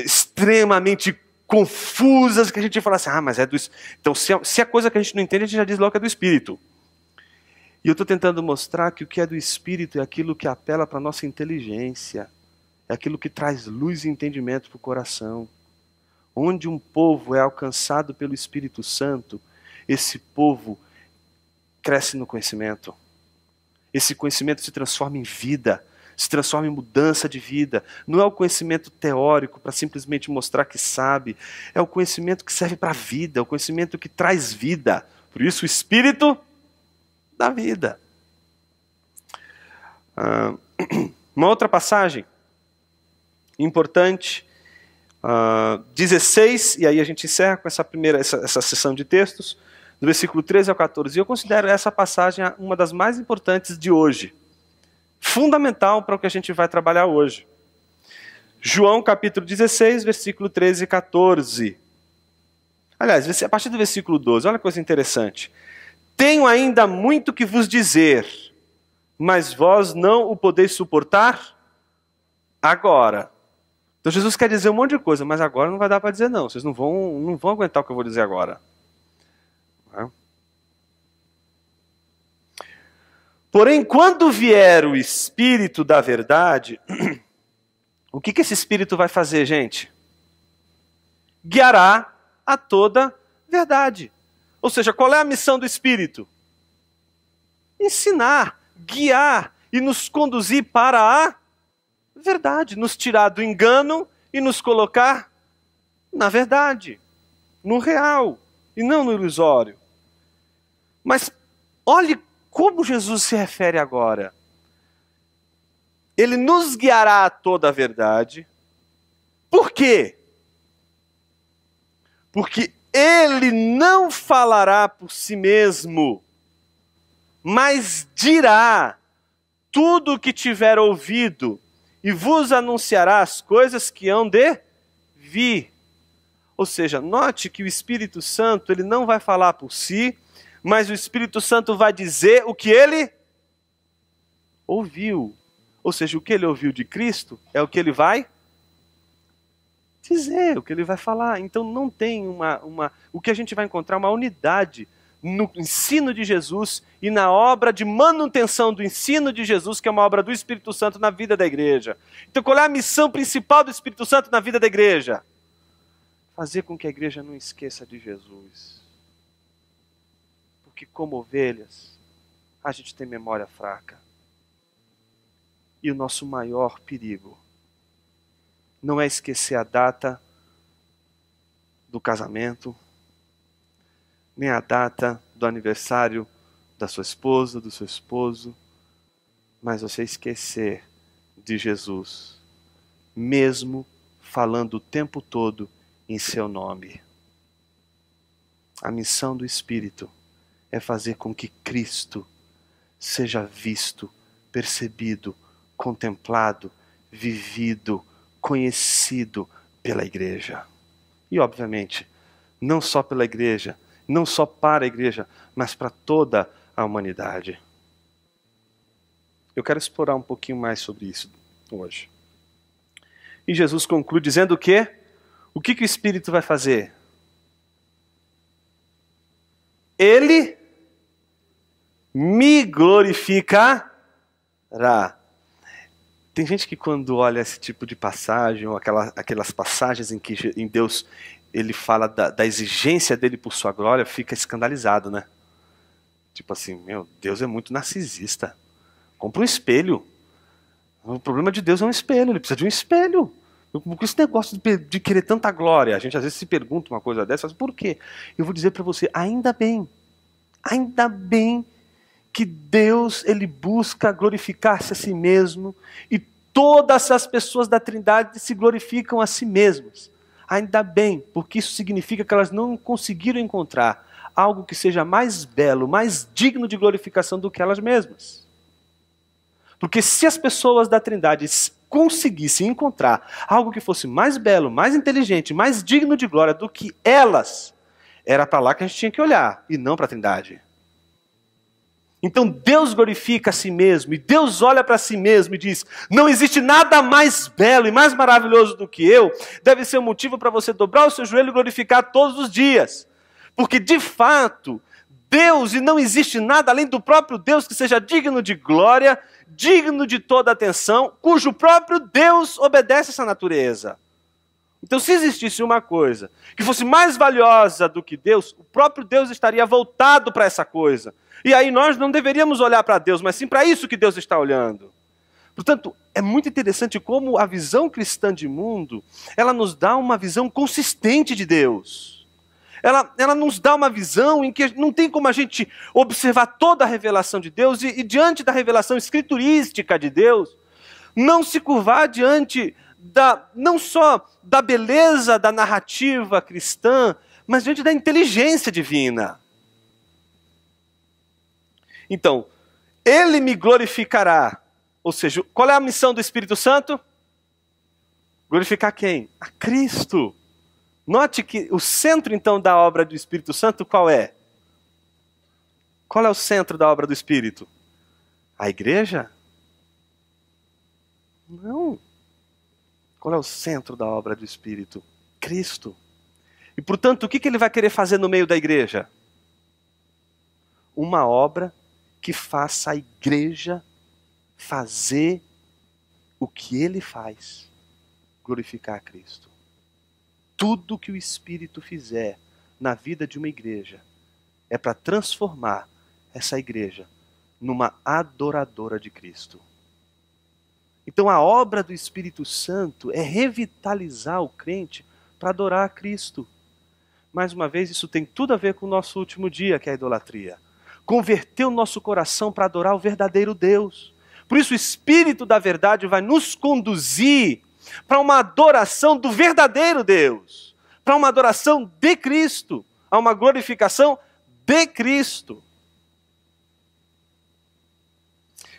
extremamente confusas, que a gente fala assim, mas é do Espírito. Então, se é coisa que a gente não entende, a gente já diz logo que é do Espírito. E eu estou tentando mostrar que o que é do Espírito é aquilo que apela para a nossa inteligência, é aquilo que traz luz e entendimento para o coração. Onde um povo é alcançado pelo Espírito Santo, esse povo cresce no conhecimento. Esse conhecimento se transforma em vida, se transforma em mudança de vida. Não é o conhecimento teórico para simplesmente mostrar que sabe. É o conhecimento que serve para a vida, é o conhecimento que traz vida. Por isso o Espírito da vida. Uma outra passagem importante, 16, e aí a gente encerra com essa sessão de textos, do versículo 13 ao 14. E eu considero essa passagem uma das mais importantes de hoje. Fundamental para o que a gente vai trabalhar hoje. João capítulo 16, versículo 13 e 14. Aliás, a partir do versículo 12, olha que coisa interessante. Tenho ainda muito que vos dizer, mas vós não o podeis suportar agora. Então Jesus quer dizer um monte de coisa, mas agora não vai dar para dizer não. Vocês não vão aguentar o que eu vou dizer agora. Porém, quando vier o Espírito da verdade, o que esse Espírito vai fazer, gente? Guiará a toda verdade. Ou seja, qual é a missão do Espírito? Ensinar, guiar e nos conduzir para a verdade. Nos tirar do engano e nos colocar na verdade, no real e não no ilusório. Mas olhe como Jesus se refere agora. Ele nos guiará a toda a verdade. Por quê? Porque ele não falará por si mesmo, mas dirá tudo o que tiver ouvido e vos anunciará as coisas que hão de vir. Ou seja, note que o Espírito Santo ele não vai falar por si, mas o Espírito Santo vai dizer o que ele ouviu. Ou seja, o que ele ouviu de Cristo é o que ele vai dizer, o que ele vai falar. Então não tem o que a gente vai encontrar uma unidade no ensino de Jesus e na obra de manutenção do ensino de Jesus, que é uma obra do Espírito Santo na vida da igreja. Então qual é a missão principal do Espírito Santo na vida da igreja? Fazer com que a igreja não esqueça de Jesus. Porque como ovelhas, a gente tem memória fraca. E o nosso maior perigo não é esquecer a data do casamento, nem a data do aniversário da sua esposa, do seu esposo, mas você esquecer de Jesus, mesmo falando o tempo todo em seu nome. A missão do Espírito é fazer com que Cristo seja visto, percebido, contemplado, vivido, conhecido pela igreja. E, obviamente, não só pela igreja, não só para a igreja, mas para toda a humanidade. Eu quero explorar um pouquinho mais sobre isso hoje. E Jesus conclui dizendo o quê? O que o Espírito vai fazer? Ele me glorificará. Tem gente que quando olha esse tipo de passagem, ou aquelas passagens em que em Deus ele fala da exigência dele por sua glória, fica escandalizado, né? Tipo assim, meu, Deus é muito narcisista. Compra um espelho. O problema de Deus é um espelho, ele precisa de um espelho. Por esse negócio de querer tanta glória, a gente às vezes se pergunta uma coisa dessa, mas por quê? Eu vou dizer para você, ainda bem que Deus ele busca glorificar-se a si mesmo e todas as pessoas da Trindade se glorificam a si mesmas. Ainda bem, porque isso significa que elas não conseguiram encontrar algo que seja mais belo, mais digno de glorificação do que elas mesmas. Porque se as pessoas da Trindade conseguissem encontrar algo que fosse mais belo, mais inteligente, mais digno de glória do que elas, era para lá que a gente tinha que olhar, e não para a Trindade. Então Deus glorifica a si mesmo, e Deus olha para si mesmo e diz, não existe nada mais belo e mais maravilhoso do que eu, deve ser um motivo para você dobrar o seu joelho e glorificar todos os dias. Porque de fato, Deus, e não existe nada além do próprio Deus que seja digno de glória, digno de toda atenção, cujo próprio Deus obedece essa natureza. Então, se existisse uma coisa que fosse mais valiosa do que Deus, o próprio Deus estaria voltado para essa coisa. E aí nós não deveríamos olhar para Deus, mas sim para isso que Deus está olhando. Portanto, é muito interessante como a visão cristã de mundo, ela nos dá uma visão consistente de Deus. Ela nos dá uma visão em que não tem como a gente observar toda a revelação de Deus e diante da revelação escriturística de Deus, não se curvar diante não só da beleza da narrativa cristã, mas diante da inteligência divina. Então, ele me glorificará. Ou seja, qual é a missão do Espírito Santo? Glorificar quem? A Cristo. Note que o centro, então, da obra do Espírito Santo, qual é? Qual é o centro da obra do Espírito? A igreja? Não. Qual é o centro da obra do Espírito? Cristo. E, portanto, o que ele vai querer fazer no meio da igreja? Uma obra que faça a igreja fazer o que ele faz. Glorificar a Cristo. Tudo que o Espírito fizer na vida de uma igreja é para transformar essa igreja numa adoradora de Cristo. Então a obra do Espírito Santo é revitalizar o crente para adorar a Cristo. Mais uma vez, isso tem tudo a ver com o nosso último dia, que é a idolatria. Converter o nosso coração para adorar o verdadeiro Deus. Por isso o Espírito da verdade vai nos conduzir para uma adoração do verdadeiro Deus. Para uma adoração de Cristo. A uma glorificação de Cristo.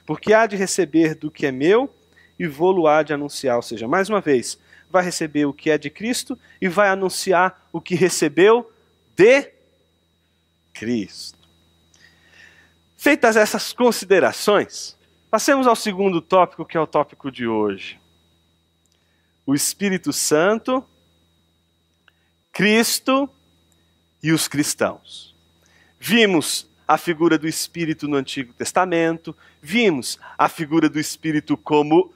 Porque há de receber do que é meu e vou-lo há de anunciar. Ou seja, mais uma vez, vai receber o que é de Cristo e vai anunciar o que recebeu de Cristo. Feitas essas considerações, passemos ao segundo tópico, que é o tópico de hoje. O Espírito Santo, Cristo e os cristãos. Vimos a figura do Espírito no Antigo Testamento, vimos a figura do Espírito como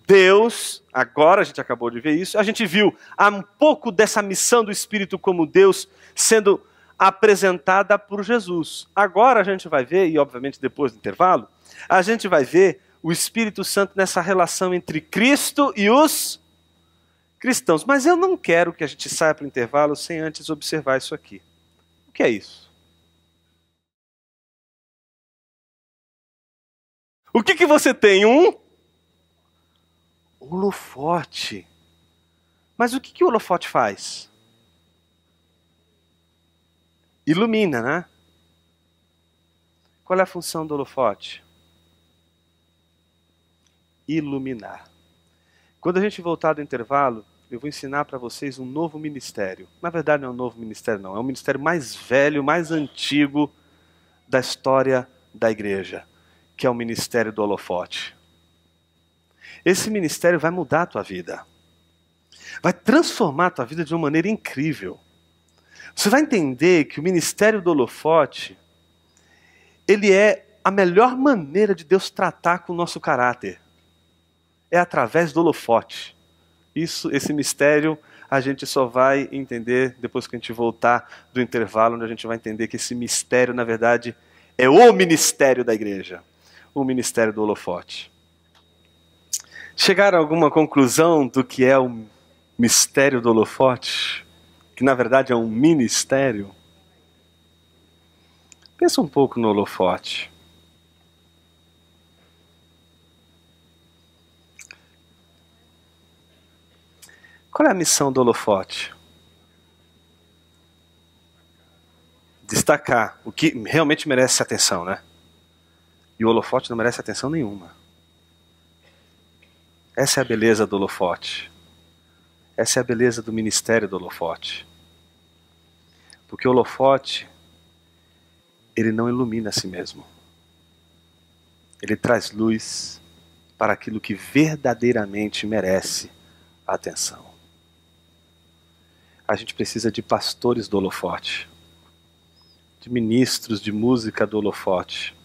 Deus, agora a gente acabou de ver isso, a gente viu um pouco dessa missão do Espírito como Deus sendo apresentada por Jesus. Agora a gente vai ver, e obviamente depois do intervalo, a gente vai ver o Espírito Santo nessa relação entre Cristo e os cristãos. Mas eu não quero que a gente saia para o intervalo sem antes observar isso aqui. O que é isso? O que você tem? Um holofote. Mas o que o holofote faz? Ilumina, né? Qual é a função do holofote? Iluminar. Quando a gente voltar do intervalo, eu vou ensinar para vocês um novo ministério. Na verdade não é um novo ministério não, é o ministério mais velho, mais antigo da história da igreja, que é o ministério do holofote. Esse ministério vai mudar a tua vida. Vai transformar a tua vida de uma maneira incrível. Você vai entender que o ministério do holofote, ele é a melhor maneira de Deus tratar com o nosso caráter. É através do holofote. Esse mistério a gente só vai entender depois que a gente voltar do intervalo, onde a gente vai entender que esse mistério, na verdade, é o ministério da igreja. O ministério do holofote. Chegaram a alguma conclusão do que é o mistério do holofote? Que na verdade é um ministério? Pensa um pouco no holofote. Qual é a missão do holofote? Destacar o que realmente merece atenção, né? E o holofote não merece atenção nenhuma. Essa é a beleza do holofote. Essa é a beleza do ministério do holofote. Porque o holofote, ele não ilumina a si mesmo. Ele traz luz para aquilo que verdadeiramente merece a atenção. A gente precisa de pastores do holofote, de ministros de música do holofote,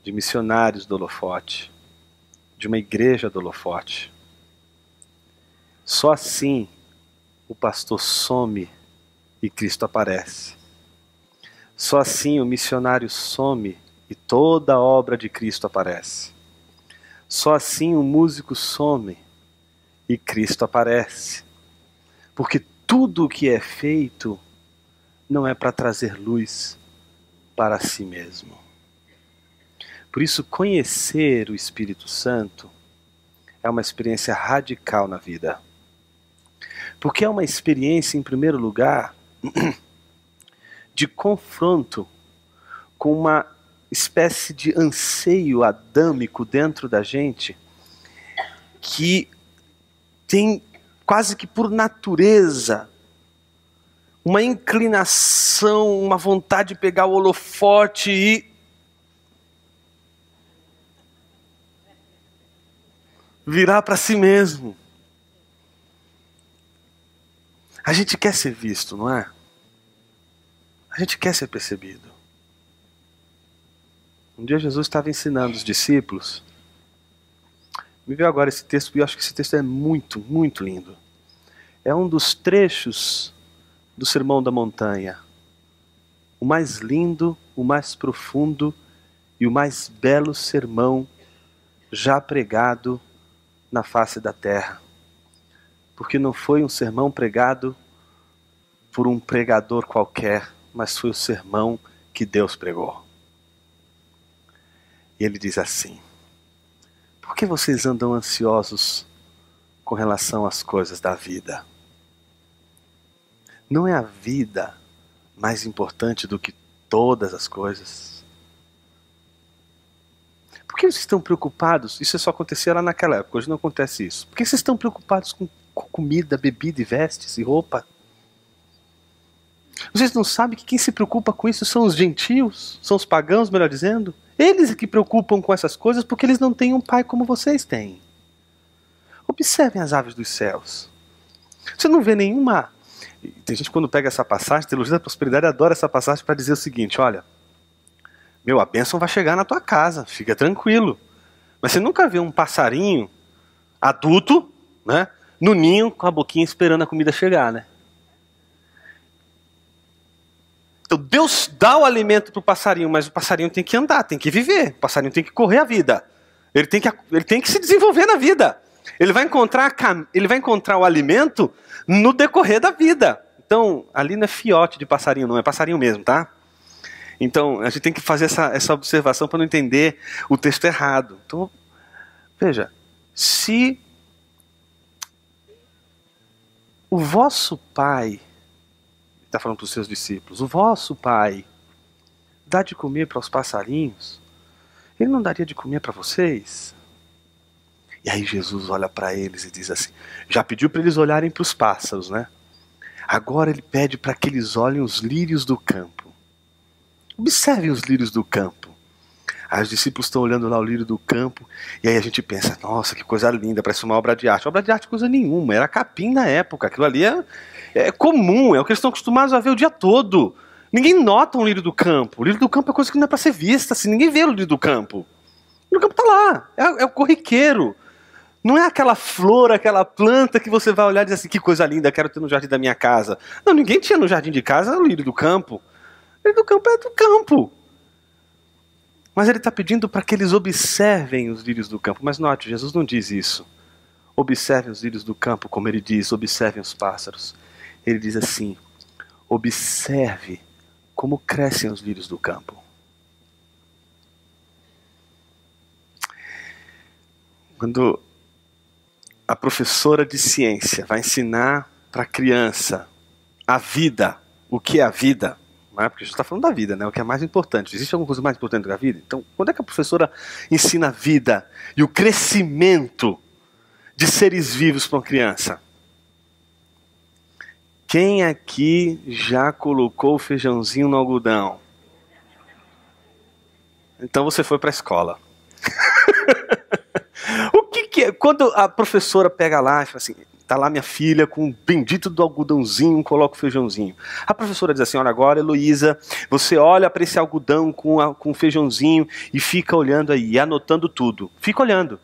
de missionários do holofote, de uma igreja do holofote. Só assim o pastor some e Cristo aparece. Só assim o missionário some e toda a obra de Cristo aparece. Só assim o músico some e Cristo aparece. Porque tudo o que é feito não é para trazer luz para si mesmo. Por isso, conhecer o Espírito Santo é uma experiência radical na vida. Porque é uma experiência, em primeiro lugar, de confronto com uma espécie de anseio adâmico dentro da gente que tem quase que por natureza uma inclinação, uma vontade de pegar o holofote e virar para si mesmo. A gente quer ser visto, não é? A gente quer ser percebido. Um dia Jesus estava ensinando os discípulos. Me veio agora esse texto, e eu acho que esse texto é muito, muito lindo. É um dos trechos do Sermão da Montanha. O mais lindo, o mais profundo e o mais belo sermão já pregado na face da terra. Porque não foi um sermão pregado por um pregador qualquer, mas foi o sermão que Deus pregou. E ele diz assim: por que vocês andam ansiosos com relação às coisas da vida? Não é a vida mais importante do que todas as coisas? Por que vocês estão preocupados? Isso só acontecia lá naquela época, hoje não acontece isso. Por que vocês estão preocupados com comida, bebida e vestes e roupa? Vocês não sabem que quem se preocupa com isso são os gentios? São os pagãos, melhor dizendo? Eles é que preocupam com essas coisas porque eles não têm um pai como vocês têm. Observem as aves dos céus. Você não vê nenhuma... Tem gente que quando pega essa passagem, a teologia da prosperidade adora essa passagem para dizer o seguinte: olha, meu, a bênção vai chegar na tua casa, fica tranquilo. Mas você nunca vê um passarinho adulto, né, no ninho com a boquinha esperando a comida chegar, né? Então Deus dá o alimento para o passarinho, mas o passarinho tem que andar, tem que viver. O passarinho tem que correr a vida. Ele tem que se desenvolver na vida. Ele vai encontrar o alimento no decorrer da vida. Então, ali não é fiote de passarinho, não é passarinho mesmo, tá? Então, a gente tem que fazer essa observação para não entender o texto errado. Então, veja, se o vosso Pai, está falando para os seus discípulos, o vosso Pai dá de comer para os passarinhos, Ele não daria de comer para vocês? E aí Jesus olha para eles e diz assim, já pediu para eles olharem para os pássaros, né? Agora Ele pede para que eles olhem os lírios do campo. Observem os lírios do campo. Aí os discípulos estão olhando lá o lírio do campo, e aí a gente pensa, nossa, que coisa linda, parece uma obra de arte. Obra de arte coisa nenhuma, era capim na época, aquilo ali é comum, é o que eles estão acostumados a ver o dia todo. Ninguém nota um lírio do campo. O lírio do campo é coisa que não é para ser vista, assim, ninguém vê o lírio do campo. O lírio do campo está lá, é o corriqueiro. Não é aquela flor, aquela planta que você vai olhar e dizer assim, que coisa linda, quero ter no jardim da minha casa. Não, ninguém tinha no jardim de casa o lírio do campo. O lírio do campo é do campo. Mas ele está pedindo para que eles observem os lírios do campo. Mas note, Jesus não diz isso. Observem os lírios do campo, como ele diz, observem os pássaros. Ele diz assim, observe como crescem os lírios do campo. Quando a professora de ciência vai ensinar para a criança a vida, o que é a vida, não é? Porque a gente está falando da vida, né? O que é mais importante. Existe alguma coisa mais importante do que a vida? Então, quando é que a professora ensina a vida e o crescimento de seres vivos para uma criança? Quem aqui já colocou o feijãozinho no algodão? Então você foi para a escola. O que é? Quando a professora pega lá e fala assim, tá lá minha filha com o bendito do algodãozinho, coloca o feijãozinho. A professora diz assim, olha agora, Heloísa, você olha para esse algodão com o feijãozinho e fica olhando aí, anotando tudo. Fica olhando.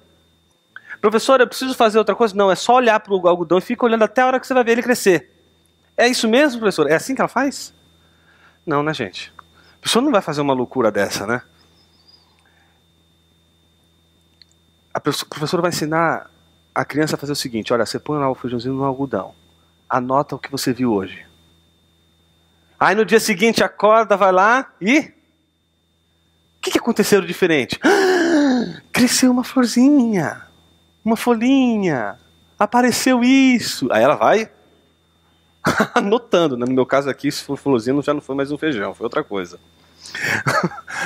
Professora, eu preciso fazer outra coisa? Não, é só olhar para o algodão e fica olhando até a hora que você vai ver ele crescer. É isso mesmo, professora? É assim que ela faz? Não, né, gente? A pessoa não vai fazer uma loucura dessa, né? A professora vai ensinar a criança a fazer o seguinte, olha, você põe lá o feijãozinho no algodão, anota o que você viu hoje. Aí no dia seguinte acorda, vai lá e... O que aconteceu de diferente? Cresceu uma florzinha, uma folhinha, apareceu isso. Aí ela vai anotando, né? No meu caso aqui, se for florzinha, já não foi mais um feijão, foi outra coisa.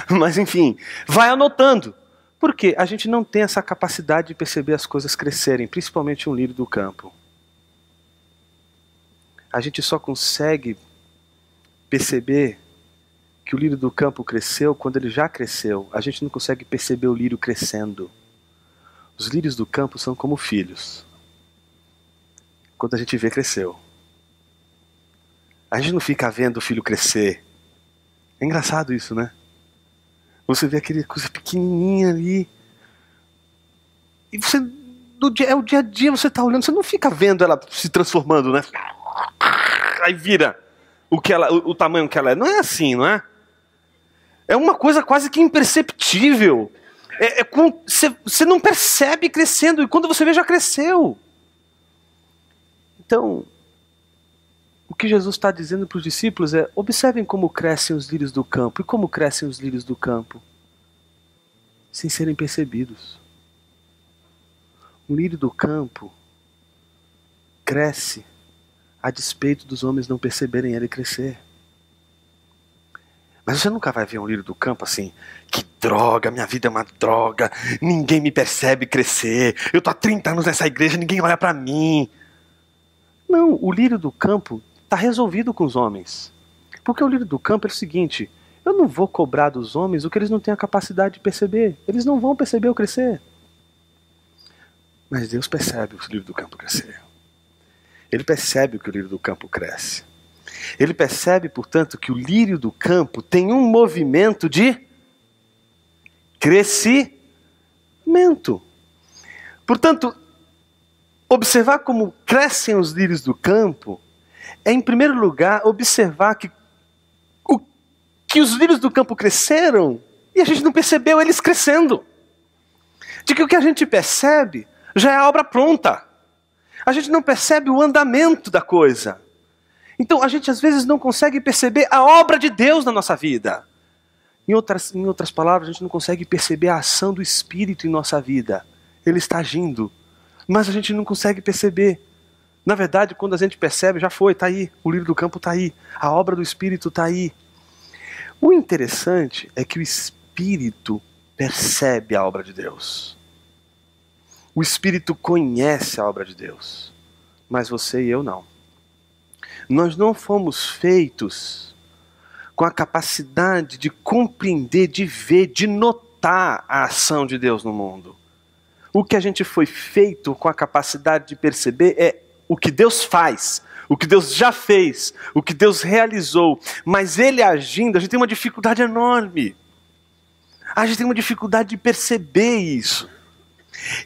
Mas enfim, vai anotando. Por quê? A gente não tem essa capacidade de perceber as coisas crescerem, principalmente um lírio do campo. A gente só consegue perceber que o lírio do campo cresceu quando ele já cresceu. A gente não consegue perceber o lírio crescendo. Os lírios do campo são como filhos. Quando a gente vê, cresceu. A gente não fica vendo o filho crescer. É engraçado isso, né? Você vê aquela coisa pequenininha ali. E você, é o dia a dia, você está olhando, você não fica vendo ela se transformando, né? Aí vira o tamanho que ela é. Não é assim, não é? É uma coisa quase que imperceptível. Você não percebe crescendo, e quando você vê, já cresceu. Então, o que Jesus está dizendo para os discípulos é, observem como crescem os lírios do campo. E como crescem os lírios do campo? Sem serem percebidos. O lírio do campo cresce a despeito dos homens não perceberem ele crescer. Mas você nunca vai ver um lírio do campo assim, que droga, minha vida é uma droga, ninguém me percebe crescer, eu estou há 30 anos nessa igreja, ninguém olha para mim. Não, o lírio do campo está resolvido com os homens. Porque o lírio do campo é o seguinte, eu não vou cobrar dos homens o que eles não têm a capacidade de perceber. Eles não vão perceber eu crescer. Mas Deus percebe o lírio do campo crescer. Ele percebe que o lírio do campo cresce. Ele percebe, portanto, que o lírio do campo tem um movimento de crescimento. Portanto, observar como crescem os lírios do campo é, em primeiro lugar, observar que os lírios do campo cresceram e a gente não percebeu eles crescendo. De que o que a gente percebe já é a obra pronta. A gente não percebe o andamento da coisa. Então a gente às vezes não consegue perceber a obra de Deus na nossa vida. Em outras palavras, a gente não consegue perceber a ação do Espírito em nossa vida. Ele está agindo, mas a gente não consegue perceber. Na verdade, quando a gente percebe, já foi, está aí. O lírio do campo está aí. A obra do Espírito está aí. O interessante é que o Espírito percebe a obra de Deus. O Espírito conhece a obra de Deus. Mas você e eu não. Nós não fomos feitos com a capacidade de compreender, de ver, de notar a ação de Deus no mundo. O que a gente foi feito com a capacidade de perceber é o que Deus faz, o que Deus já fez, o que Deus realizou. Mas Ele agindo, a gente tem uma dificuldade enorme. A gente tem uma dificuldade de perceber isso.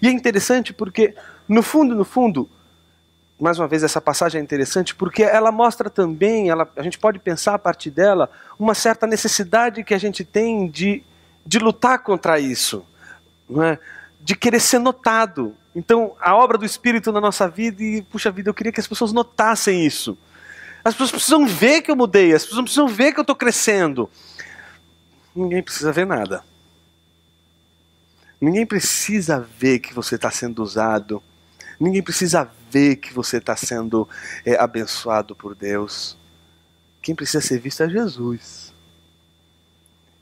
E é interessante porque, no fundo, mais uma vez essa passagem é interessante porque ela mostra também, a gente pode pensar a partir dela, uma certa necessidade que a gente tem de lutar contra isso, não é? De querer ser notado. Então, a obra do Espírito na nossa vida, e puxa vida, eu queria que as pessoas notassem isso. As pessoas precisam ver que eu mudei, as pessoas precisam ver que eu estou crescendo. Ninguém precisa ver nada. Ninguém precisa ver que você está sendo usado. Ninguém precisa ver que você está sendo abençoado por Deus. Quem precisa ser visto é Jesus.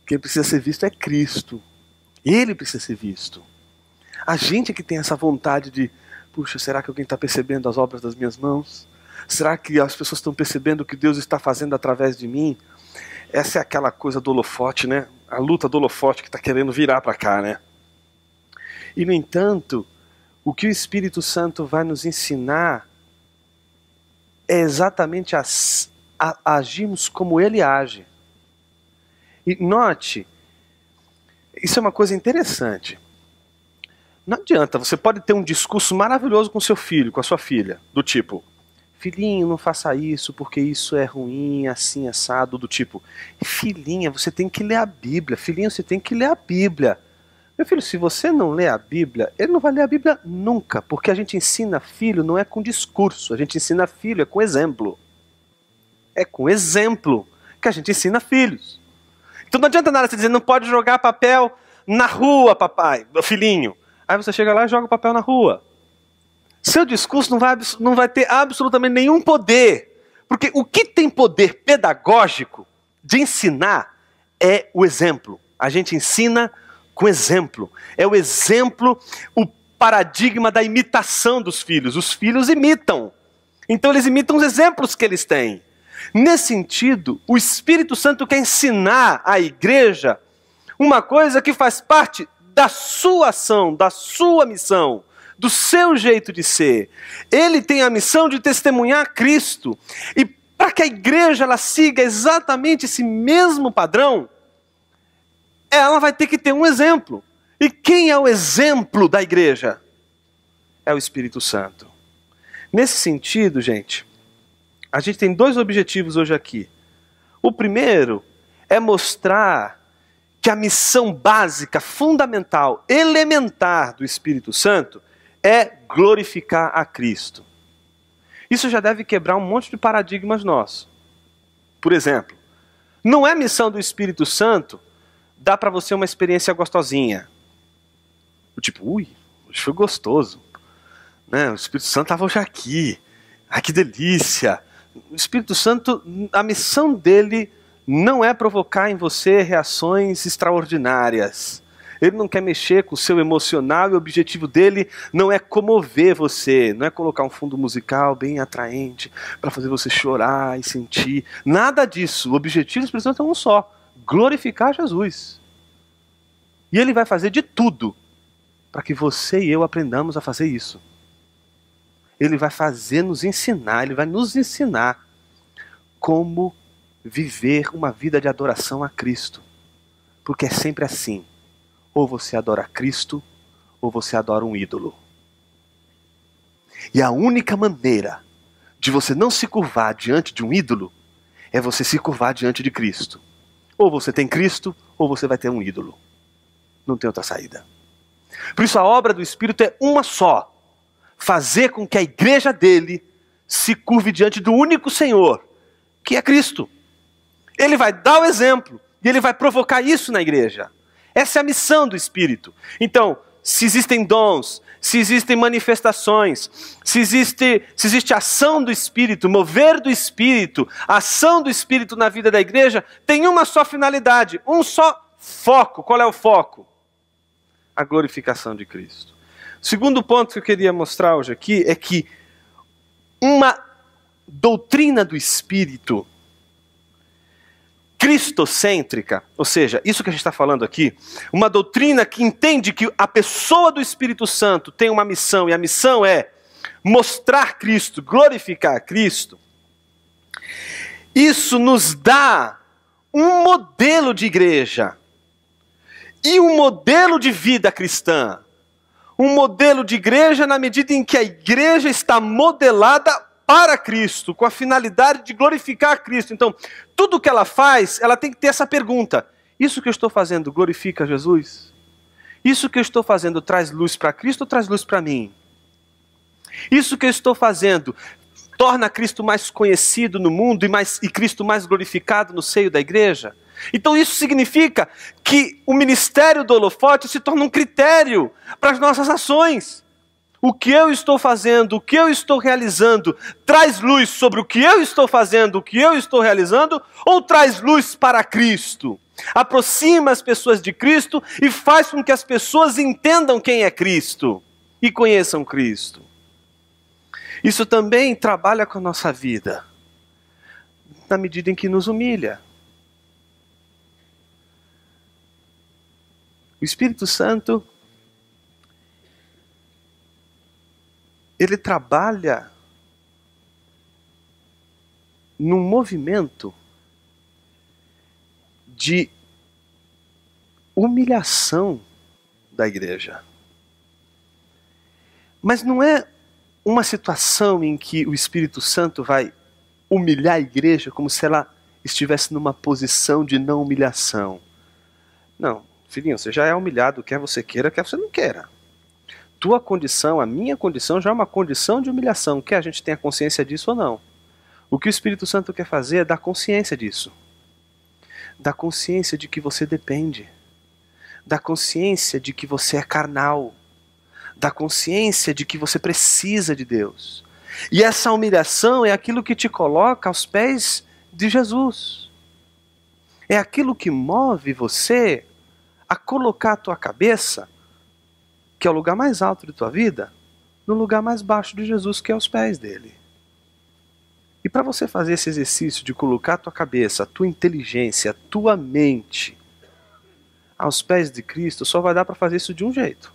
Quem precisa ser visto é Cristo. Ele precisa ser visto. A gente que tem essa vontade de, puxa, será que alguém está percebendo as obras das minhas mãos? Será que as pessoas estão percebendo o que Deus está fazendo através de mim? Essa é aquela coisa do holofote, né? A luta do holofote que está querendo virar para cá, né? E, no entanto, o que o Espírito Santo vai nos ensinar é exatamente a agirmos como Ele age. E note, isso é uma coisa interessante. Não adianta, você pode ter um discurso maravilhoso com seu filho, com a sua filha, do tipo, filhinho, não faça isso porque isso é ruim, assim, assado, do tipo, filhinha, você tem que ler a Bíblia, filhinho, você tem que ler a Bíblia. Meu filho, se você não lê a Bíblia, ele não vai ler a Bíblia nunca, porque a gente ensina filho não é com discurso, a gente ensina filho é com exemplo. É com exemplo que a gente ensina filhos. Então não adianta nada você dizer, não pode jogar papel na rua, papai, filhinho. Aí você chega lá e joga o papel na rua. Seu discurso não vai ter absolutamente nenhum poder. Porque o que tem poder pedagógico de ensinar é o exemplo. A gente ensina com exemplo. É o exemplo, o paradigma da imitação dos filhos. Os filhos imitam. Então eles imitam os exemplos que eles têm. Nesse sentido, o Espírito Santo quer ensinar à igreja uma coisa que faz parte da sua ação, da sua missão, do seu jeito de ser. Ele tem a missão de testemunhar Cristo. E para que a igreja ela siga exatamente esse mesmo padrão, ela vai ter que ter um exemplo. E quem é o exemplo da igreja? É o Espírito Santo. Nesse sentido, gente, a gente tem dois objetivos hoje aqui. O primeiro é mostrar que a missão básica, fundamental, elementar do Espírito Santo é glorificar a Cristo. Isso já deve quebrar um monte de paradigmas nossos. Por exemplo, não é missão do Espírito Santo dar para você uma experiência gostosinha. Tipo, ui, hoje foi gostoso. Né? O Espírito Santo estava hoje aqui. Ai, que delícia. O Espírito Santo, a missão dele não é provocar em você reações extraordinárias. Ele não quer mexer com o seu emocional e o objetivo dele não é comover você, não é colocar um fundo musical bem atraente para fazer você chorar e sentir. Nada disso. O objetivo do Espírito Santo é um só: glorificar Jesus. E ele vai fazer de tudo para que você e eu aprendamos a fazer isso. Ele vai nos ensinar como viver uma vida de adoração a Cristo. Porque é sempre assim. Ou você adora Cristo, ou você adora um ídolo. E a única maneira de você não se curvar diante de um ídolo é você se curvar diante de Cristo. Ou você tem Cristo, ou você vai ter um ídolo. Não tem outra saída. Por isso a obra do Espírito é uma só. Fazer com que a igreja dele se curve diante do único Senhor, que é Cristo. Ele vai dar o exemplo. E ele vai provocar isso na igreja. Essa é a missão do Espírito. Então, se existem dons, se existem manifestações, se existe ação do Espírito, mover do Espírito, ação do Espírito na vida da igreja, tem uma só finalidade, um só foco. Qual é o foco? A glorificação de Cristo. O segundo ponto que eu queria mostrar hoje aqui é que uma doutrina do Espírito cristocêntrica, ou seja, isso que a gente está falando aqui, uma doutrina que entende que a pessoa do Espírito Santo tem uma missão, e a missão é mostrar Cristo, glorificar Cristo, isso nos dá um modelo de igreja e um modelo de vida cristã. Um modelo de igreja na medida em que a igreja está modelada para Cristo, com a finalidade de glorificar Cristo. Então, tudo que ela faz, ela tem que ter essa pergunta: isso que eu estou fazendo glorifica Jesus? Isso que eu estou fazendo traz luz para Cristo ou traz luz para mim? Isso que eu estou fazendo torna Cristo mais conhecido no mundo e Cristo mais glorificado no seio da igreja? Então isso significa que o ministério do holofote se torna um critério para as nossas ações. O que eu estou fazendo, o que eu estou realizando, traz luz sobre o que eu estou fazendo, o que eu estou realizando, ou traz luz para Cristo? Aproxima as pessoas de Cristo e faz com que as pessoas entendam quem é Cristo e conheçam Cristo. Isso também trabalha com a nossa vida, na medida em que nos humilha. O Espírito Santo, ele trabalha num movimento de humilhação da igreja. Mas não é uma situação em que o Espírito Santo vai humilhar a igreja como se ela estivesse numa posição de não humilhação. Não, filhinho, você já é humilhado, quer você queira, quer você não queira. Tua condição, a minha condição já é uma condição de humilhação, quer a gente tenha consciência disso ou não. O que o Espírito Santo quer fazer é dar consciência disso. Dar consciência de que você depende. Dar consciência de que você é carnal. Dar consciência de que você precisa de Deus. E essa humilhação é aquilo que te coloca aos pés de Jesus. É aquilo que move você a colocar a tua cabeça, que é o lugar mais alto de tua vida, no lugar mais baixo de Jesus, que é aos pés dele. E para você fazer esse exercício de colocar a tua cabeça, a tua inteligência, a tua mente aos pés de Cristo, só vai dar para fazer isso de um jeito: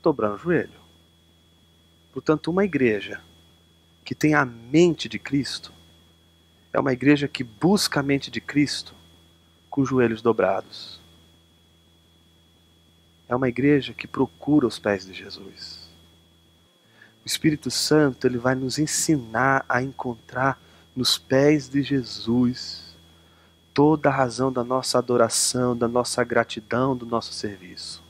dobrando o joelho. Portanto, uma igreja que tem a mente de Cristo é uma igreja que busca a mente de Cristo com os joelhos dobrados. É uma igreja que procura os pés de Jesus. O Espírito Santo, ele vai nos ensinar a encontrar nos pés de Jesus toda a razão da nossa adoração, da nossa gratidão, do nosso serviço.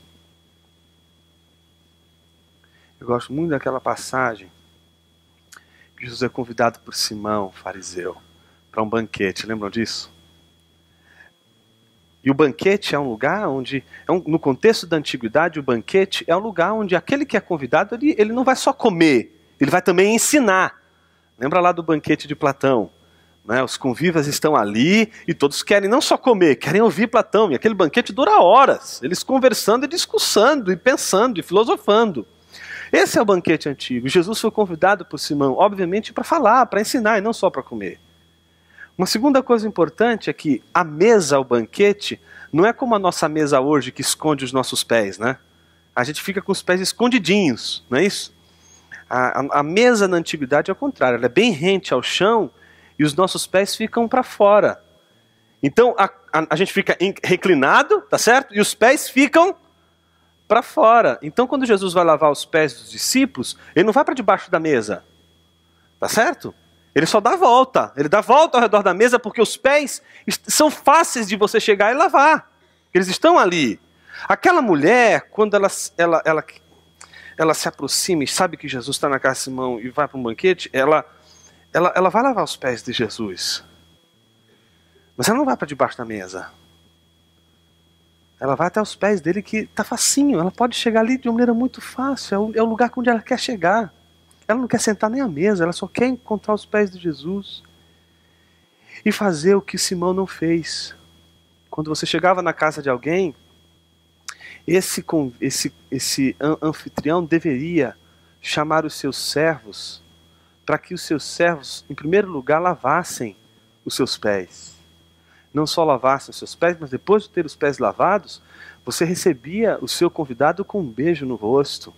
Eu gosto muito daquela passagem que Jesus é convidado por Simão, fariseu, para um banquete. Lembram disso? E o banquete é um lugar onde, no contexto da antiguidade, o banquete é um lugar onde aquele que é convidado, ele não vai só comer, ele vai também ensinar. Lembra lá do banquete de Platão? Né? Os convivas estão ali e todos querem não só comer, querem ouvir Platão. E aquele banquete dura horas, eles conversando e discussando, e pensando, e filosofando. Esse é o banquete antigo. Jesus foi convidado por Simão, obviamente, para falar, para ensinar, e não só para comer. Uma segunda coisa importante é que a mesa, o banquete, não é como a nossa mesa hoje que esconde os nossos pés, né? A gente fica com os pés escondidinhos, não é isso? A mesa na antiguidade é o contrário, ela é bem rente ao chão e os nossos pés ficam para fora. Então a gente fica reclinado, tá certo? E os pés ficam para fora. Então quando Jesus vai lavar os pés dos discípulos, ele não vai para debaixo da mesa, tá certo? Ele só dá a volta, ele dá a volta ao redor da mesa porque os pés são fáceis de você chegar e lavar. Eles estão ali. Aquela mulher, quando ela se aproxima e sabe que Jesus está na casa de Simão e vai para um banquete, ela vai lavar os pés de Jesus. Mas ela não vai para debaixo da mesa. Ela vai até os pés dele, que está facinho. Ela pode chegar ali de uma maneira muito fácil. É o lugar onde ela quer chegar. Ela não quer sentar nem à mesa. Ela só quer encontrar os pés de Jesus. E fazer o que Simão não fez. Quando você chegava na casa de alguém, esse anfitrião deveria chamar os seus servos, para que os seus servos, em primeiro lugar, lavassem os seus pés. Não só lavassem os seus pés, mas depois de ter os pés lavados, você recebia o seu convidado com um beijo no rosto.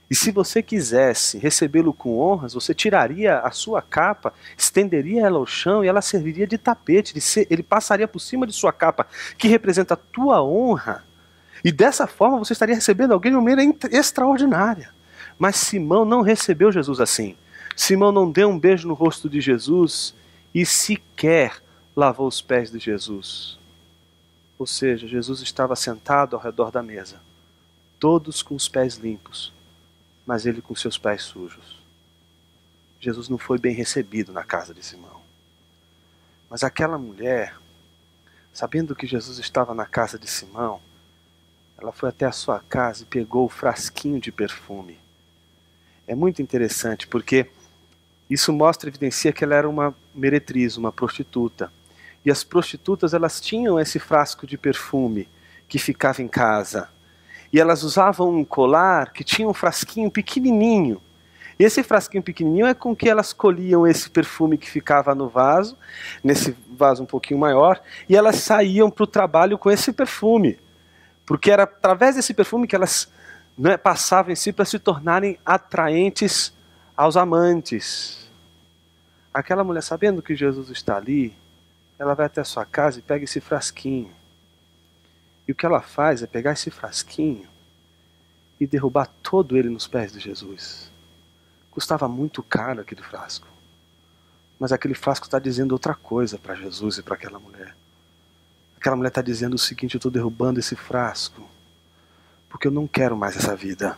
E se você quisesse recebê-lo com honras, você tiraria a sua capa, estenderia ela ao chão e ela serviria de tapete. Ele passaria por cima de sua capa, que representa a tua honra. E dessa forma você estaria recebendo alguém de uma maneira extraordinária. Mas Simão não recebeu Jesus assim. Simão não deu um beijo no rosto de Jesus e sequer lavou os pés de Jesus. Ou seja, Jesus estava sentado ao redor da mesa, todos com os pés limpos, mas ele com seus pés sujos. Jesus não foi bem recebido na casa de Simão. Mas aquela mulher, sabendo que Jesus estava na casa de Simão, ela foi até a sua casa e pegou o frasquinho de perfume. É muito interessante porque isso mostra, evidencia que ela era uma meretriz, uma prostituta. E as prostitutas, elas tinham esse frasco de perfume que ficava em casa. E elas usavam um colar que tinha um frasquinho pequenininho. E esse frasquinho pequenininho é com que elas colhiam esse perfume que ficava no vaso, nesse vaso um pouquinho maior, e elas saíam para o trabalho com esse perfume. Porque era através desse perfume que elas passavam em si para se tornarem atraentes aos amantes. Aquela mulher, sabendo que Jesus está ali, ela vai até a sua casa e pega esse frasquinho. E o que ela faz é pegar esse frasquinho e derrubar todo ele nos pés de Jesus. Custava muito caro aquele frasco. Mas aquele frasco está dizendo outra coisa para Jesus e para aquela mulher. Aquela mulher está dizendo o seguinte: eu estou derrubando esse frasco porque eu não quero mais essa vida.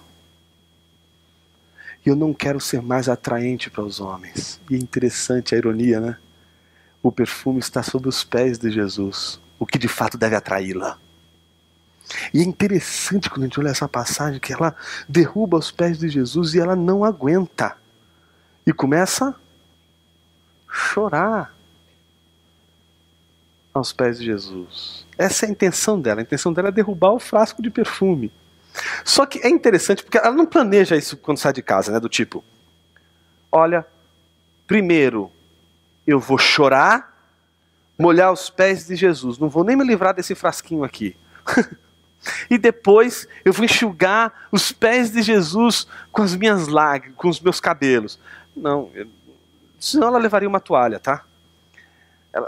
E eu não quero ser mais atraente para os homens. E é interessante a ironia, né? O perfume está sob os pés de Jesus, o que de fato deve atraí-la. E é interessante quando a gente olha essa passagem, que ela derruba os pés de Jesus e ela não aguenta. E começa a chorar aos pés de Jesus. Essa é a intenção dela. A intenção dela é derrubar o frasco de perfume. Só que é interessante porque ela não planeja isso quando sai de casa, né? Do tipo, olha, primeiro eu vou chorar, molhar os pés de Jesus. Não vou nem me livrar desse frasquinho aqui. E depois eu vou enxugar os pés de Jesus com as minhas lágrimas, com os meus cabelos. Não, senão ela levaria uma toalha, tá?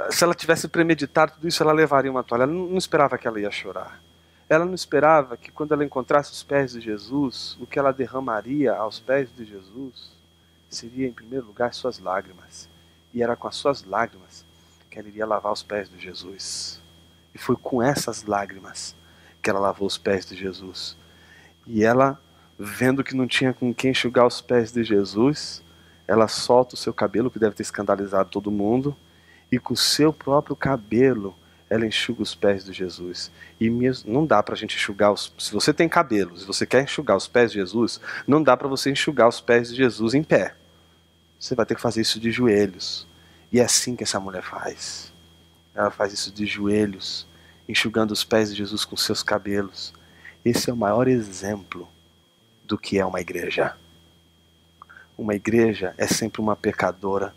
Se ela tivesse premeditado tudo isso, ela levaria uma toalha. Ela não esperava que ela ia chorar. Ela não esperava que quando ela encontrasse os pés de Jesus, o que ela derramaria aos pés de Jesus seria, em primeiro lugar, suas lágrimas. E era com as suas lágrimas que ela iria lavar os pés de Jesus. E foi com essas lágrimas que ela lavou os pés de Jesus. E ela, vendo que não tinha com quem enxugar os pés de Jesus, ela solta o seu cabelo, que deve ter escandalizado todo mundo, e com o seu próprio cabelo ela enxuga os pés de Jesus. E mesmo, não dá para a gente enxugar se você tem cabelo, se você quer enxugar os pés de Jesus, não dá para você enxugar os pés de Jesus em pé. Você vai ter que fazer isso de joelhos. E é assim que essa mulher faz. Ela faz isso de joelhos, enxugando os pés de Jesus com seus cabelos. Esse é o maior exemplo do que é uma igreja. Uma igreja é sempre uma pecadora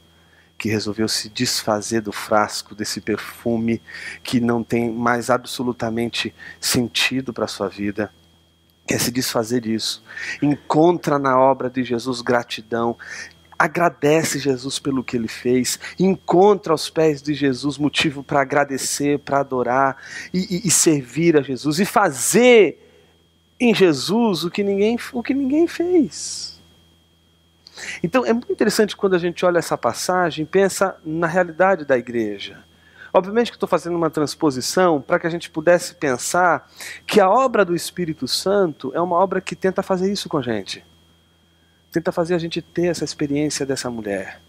que resolveu se desfazer do frasco, desse perfume que não tem mais absolutamente sentido para a sua vida. Quer se desfazer disso. Encontra na obra de Jesus gratidão. Agradece Jesus pelo que ele fez. Encontra aos pés de Jesus motivo para agradecer, para adorar e servir a Jesus. E fazer em Jesus o que ninguém fez. Então é muito interessante quando a gente olha essa passagem e pensa na realidade da igreja. Obviamente que estou fazendo uma transposição para que a gente pudesse pensar que a obra do Espírito Santo é uma obra que tenta fazer isso com a gente. Tenta fazer a gente ter essa experiência dessa mulher.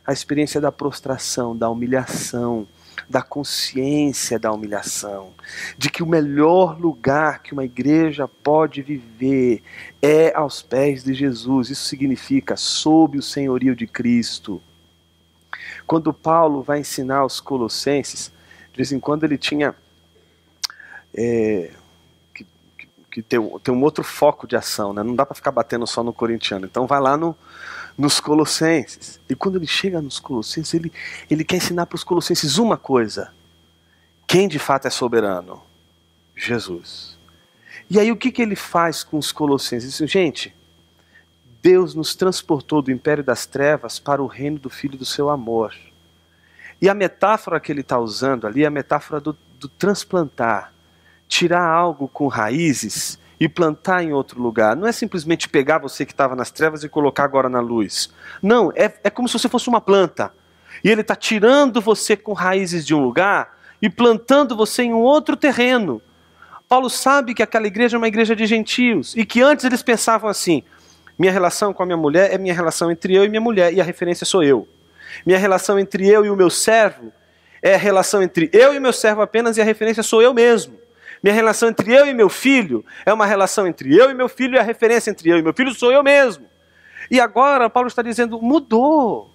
A experiência da prostração, da humilhação, da consciência da humilhação, de que o melhor lugar que uma igreja pode viver é aos pés de Jesus. Isso significa sob o senhorio de Cristo. Quando Paulo vai ensinar aos Colossenses, de vez em quando ele tinha que ter um outro foco de ação, né? Não dá para ficar batendo só no corintiano. Então vai lá nos Colossenses. E quando ele chega nos Colossenses, ele quer ensinar para os Colossenses uma coisa: quem de fato é soberano? Jesus. E aí o que ele faz com os Colossenses? Ele diz: gente, Deus nos transportou do império das trevas para o reino do Filho do seu amor. E a metáfora que ele está usando ali é a metáfora do transplantar. Tirar algo com raízes e plantar em outro lugar. Não é simplesmente pegar você que estava nas trevas e colocar agora na luz. Não, é como se você fosse uma planta. E ele está tirando você com raízes de um lugar e plantando você em um outro terreno. Paulo sabe que aquela igreja é uma igreja de gentios e que antes eles pensavam assim: minha relação com a minha mulher é minha relação entre eu e minha mulher, e a referência sou eu. Minha relação entre eu e o meu servo é a relação entre eu e meu servo apenas, e a referência sou eu mesmo. Minha relação entre eu e meu filho é uma relação entre eu e meu filho, e a referência entre eu e meu filho sou eu mesmo. E agora Paulo está dizendo: mudou.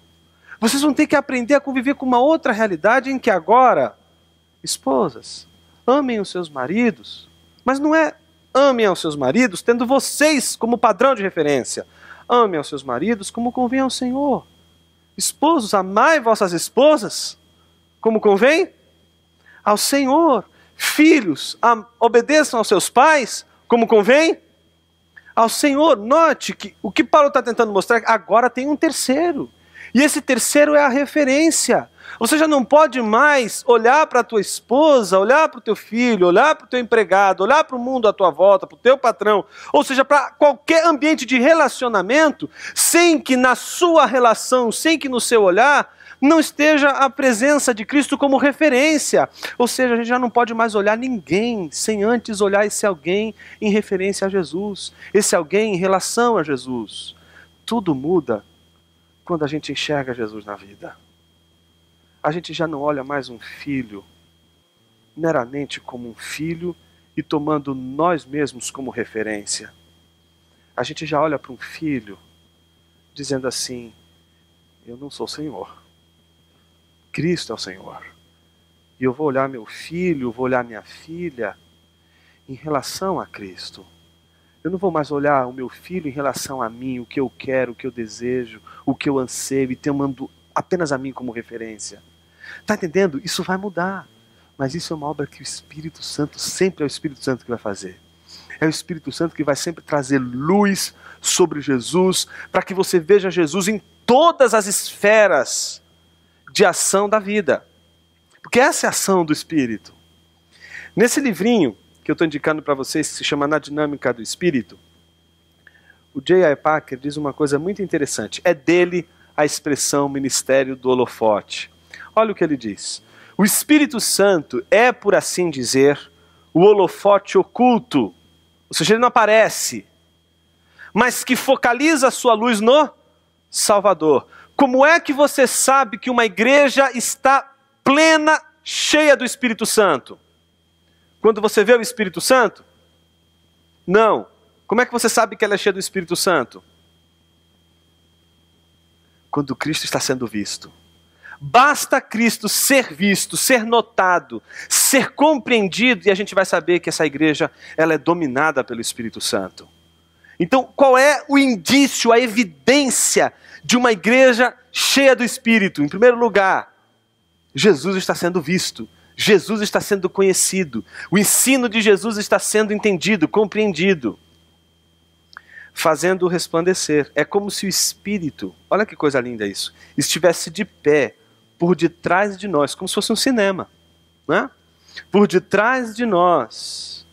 Vocês vão ter que aprender a conviver com uma outra realidade em que agora, esposas, amem os seus maridos, mas não é amem aos seus maridos tendo vocês como padrão de referência. Amem aos seus maridos como convém ao Senhor. Esposos, amai vossas esposas como convém ao Senhor. Filhos, obedeçam aos seus pais como convém ao Senhor. Note que o que Paulo está tentando mostrar é que agora tem um terceiro. E esse terceiro é a referência. Você já não pode mais olhar para a tua esposa, olhar para o teu filho, olhar para o teu empregado, olhar para o mundo à tua volta, para o teu patrão, ou seja, para qualquer ambiente de relacionamento, sem que na sua relação, sem que no seu olhar, não esteja a presença de Cristo como referência. Ou seja, a gente já não pode mais olhar ninguém sem antes olhar esse alguém em referência a Jesus, esse alguém em relação a Jesus. Tudo muda quando a gente enxerga Jesus na vida. A gente já não olha mais um filho meramente como um filho e tomando nós mesmos como referência. A gente já olha para um filho dizendo assim: eu não sou o Senhor. Cristo é o Senhor. E eu vou olhar meu filho, vou olhar minha filha em relação a Cristo. Eu não vou mais olhar o meu filho em relação a mim, o que eu quero, o que eu desejo, o que eu anseio, e tomando apenas a mim como referência. Está entendendo? Isso vai mudar. Mas isso é uma obra que o Espírito Santo, sempre é o Espírito Santo que vai fazer. É o Espírito Santo que vai sempre trazer luz sobre Jesus, para que você veja Jesus em todas as esferas de ação da vida. Porque essa é a ação do Espírito. Nesse livrinho que eu estou indicando para vocês, que se chama Na Dinâmica do Espírito, o J.I. Packer diz uma coisa muito interessante. É dele a expressão ministério do holofote. Olha o que ele diz: o Espírito Santo é, por assim dizer, o holofote oculto, ou seja, ele não aparece, mas que focaliza a sua luz no Salvador. Como é que você sabe que uma igreja está plena, cheia do Espírito Santo? Quando você vê o Espírito Santo? Não. Como é que você sabe que ela é cheia do Espírito Santo? Quando Cristo está sendo visto. Basta Cristo ser visto, ser notado, ser compreendido, e a gente vai saber que essa igreja ela é dominada pelo Espírito Santo. Então, qual é o indício, a evidência de uma igreja cheia do Espírito? Em primeiro lugar, Jesus está sendo visto, Jesus está sendo conhecido, o ensino de Jesus está sendo entendido, compreendido, fazendo resplandecer. É como se o Espírito, olha que coisa linda isso, estivesse de pé por detrás de nós, como se fosse um cinema, né? Por detrás de nós,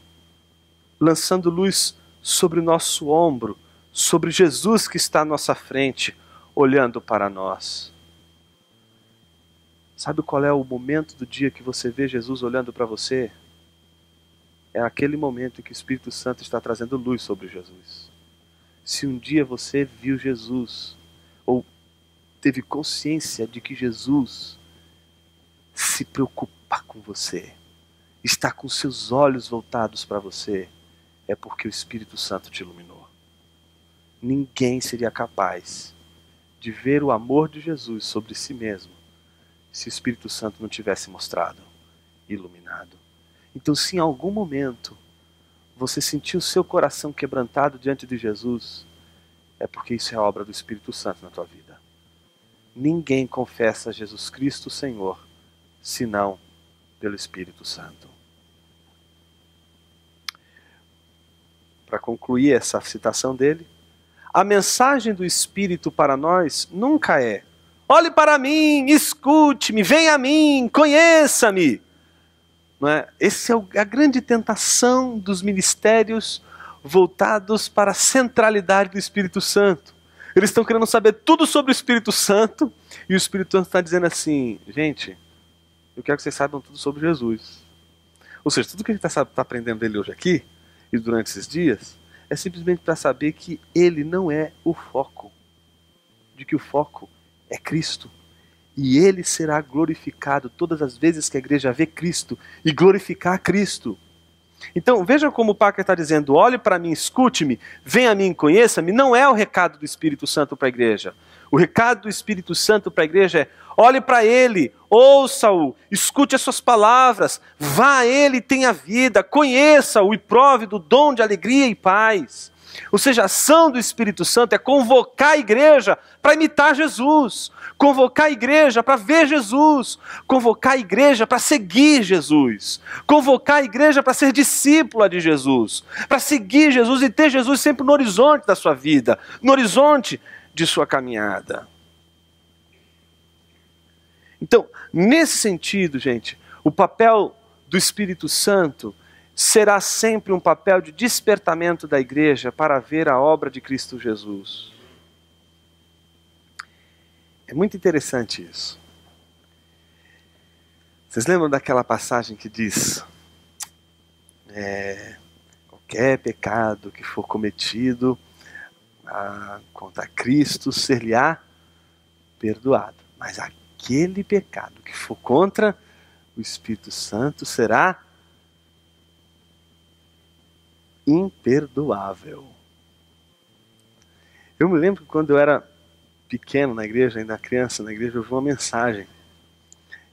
lançando luz sobre o nosso ombro, sobre Jesus que está à nossa frente, olhando para nós. Sabe qual é o momento do dia que você vê Jesus olhando para você? É aquele momento em que o Espírito Santo está trazendo luz sobre Jesus. Se um dia você viu Jesus, ou teve consciência de que Jesus se preocupar com você, está com seus olhos voltados para você, é porque o Espírito Santo te iluminou. Ninguém seria capaz de ver o amor de Jesus sobre si mesmo se o Espírito Santo não tivesse mostrado, iluminado. Então, se em algum momento você sentiu o seu coração quebrantado diante de Jesus, é porque isso é obra do Espírito Santo na tua vida. Ninguém confessa Jesus Cristo Senhor, senão pelo Espírito Santo. Para concluir essa citação dele, a mensagem do Espírito para nós nunca é: olhe para mim, escute-me, venha a mim, conheça-me. Não é? Essa é a grande tentação dos ministérios voltados para a centralidade do Espírito Santo. Eles estão querendo saber tudo sobre o Espírito Santo, e o Espírito Santo está dizendo assim: gente, eu quero que vocês saibam tudo sobre Jesus. Ou seja, tudo que a gente está aprendendo dele hoje aqui, e durante esses dias, é simplesmente para saber que ele não é o foco, de que o foco é Cristo. E ele será glorificado todas as vezes que a igreja vê Cristo e glorificar Cristo. Então veja como o Parker está dizendo: olhe para mim, escute-me, venha a mim, conheça-me. Não é o recado do Espírito Santo para a igreja. O recado do Espírito Santo para a igreja é: olhe para ele, ouça-o, escute as suas palavras, vá a ele e tenha vida, conheça-o e prove do dom de alegria e paz. Ou seja, a ação do Espírito Santo é convocar a igreja para imitar Jesus, convocar a igreja para ver Jesus, convocar a igreja para seguir Jesus, convocar a igreja para ser discípula de Jesus, para seguir Jesus e ter Jesus sempre no horizonte da sua vida, no horizonte de sua caminhada. Então, nesse sentido, gente, o papel do Espírito Santo será sempre um papel de despertamento da igreja para ver a obra de Cristo Jesus. É muito interessante isso. Vocês lembram daquela passagem que diz: qualquer pecado que for cometido contra Cristo ser-lhe-á perdoado, mas aquele pecado que for contra o Espírito Santo será imperdoável. Eu me lembro que quando eu era pequeno na igreja, ainda criança na igreja, eu vi uma mensagem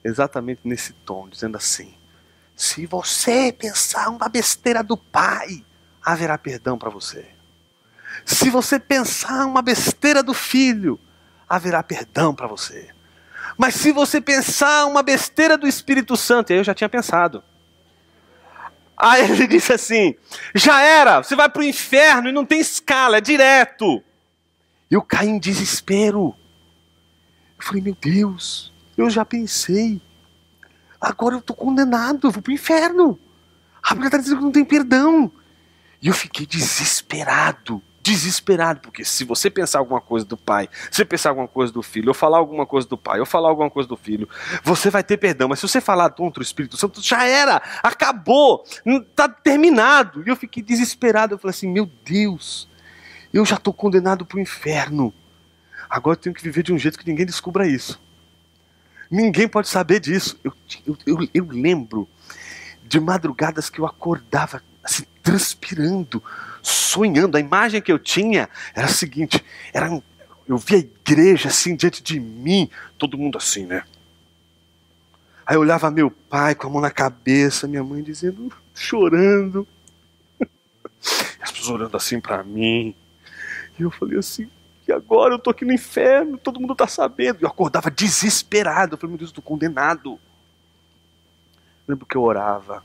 exatamente nesse tom, dizendo assim: se você pensar uma besteira do pai, haverá perdão para você. Se você pensar uma besteira do filho, haverá perdão para você. Mas se você pensar uma besteira do Espírito Santo, e aí eu já tinha pensado. Aí ele disse assim: já era, você vai para o inferno e não tem escala, é direto. Eu caí em desespero. Eu falei: meu Deus, eu já pensei. Agora eu estou condenado, eu vou para o inferno. A Bíblia está dizendo que não tem perdão. E eu fiquei desesperado, porque se você pensar alguma coisa do pai, se você pensar alguma coisa do filho, ou falar alguma coisa do pai, ou falar alguma coisa do filho, você vai ter perdão. Mas se você falar contra o Espírito Santo, já era, acabou, está terminado. E eu fiquei desesperado, eu falei assim: meu Deus, eu já estou condenado para o inferno. Agora eu tenho que viver de um jeito que ninguém descubra isso. Ninguém pode saber disso. Eu lembro de madrugadas que eu acordava assim, transpirando, sonhando. A imagem que eu tinha era a seguinte: eu via a igreja assim diante de mim, todo mundo assim, né? Aí eu olhava meu pai com a mão na cabeça, minha mãe dizendo, chorando, as pessoas olhando assim pra mim. E eu falei assim: e agora eu tô aqui no inferno, todo mundo tá sabendo. E eu acordava desesperado, eu falei: meu Deus, eu tô condenado. Eu lembro que eu orava: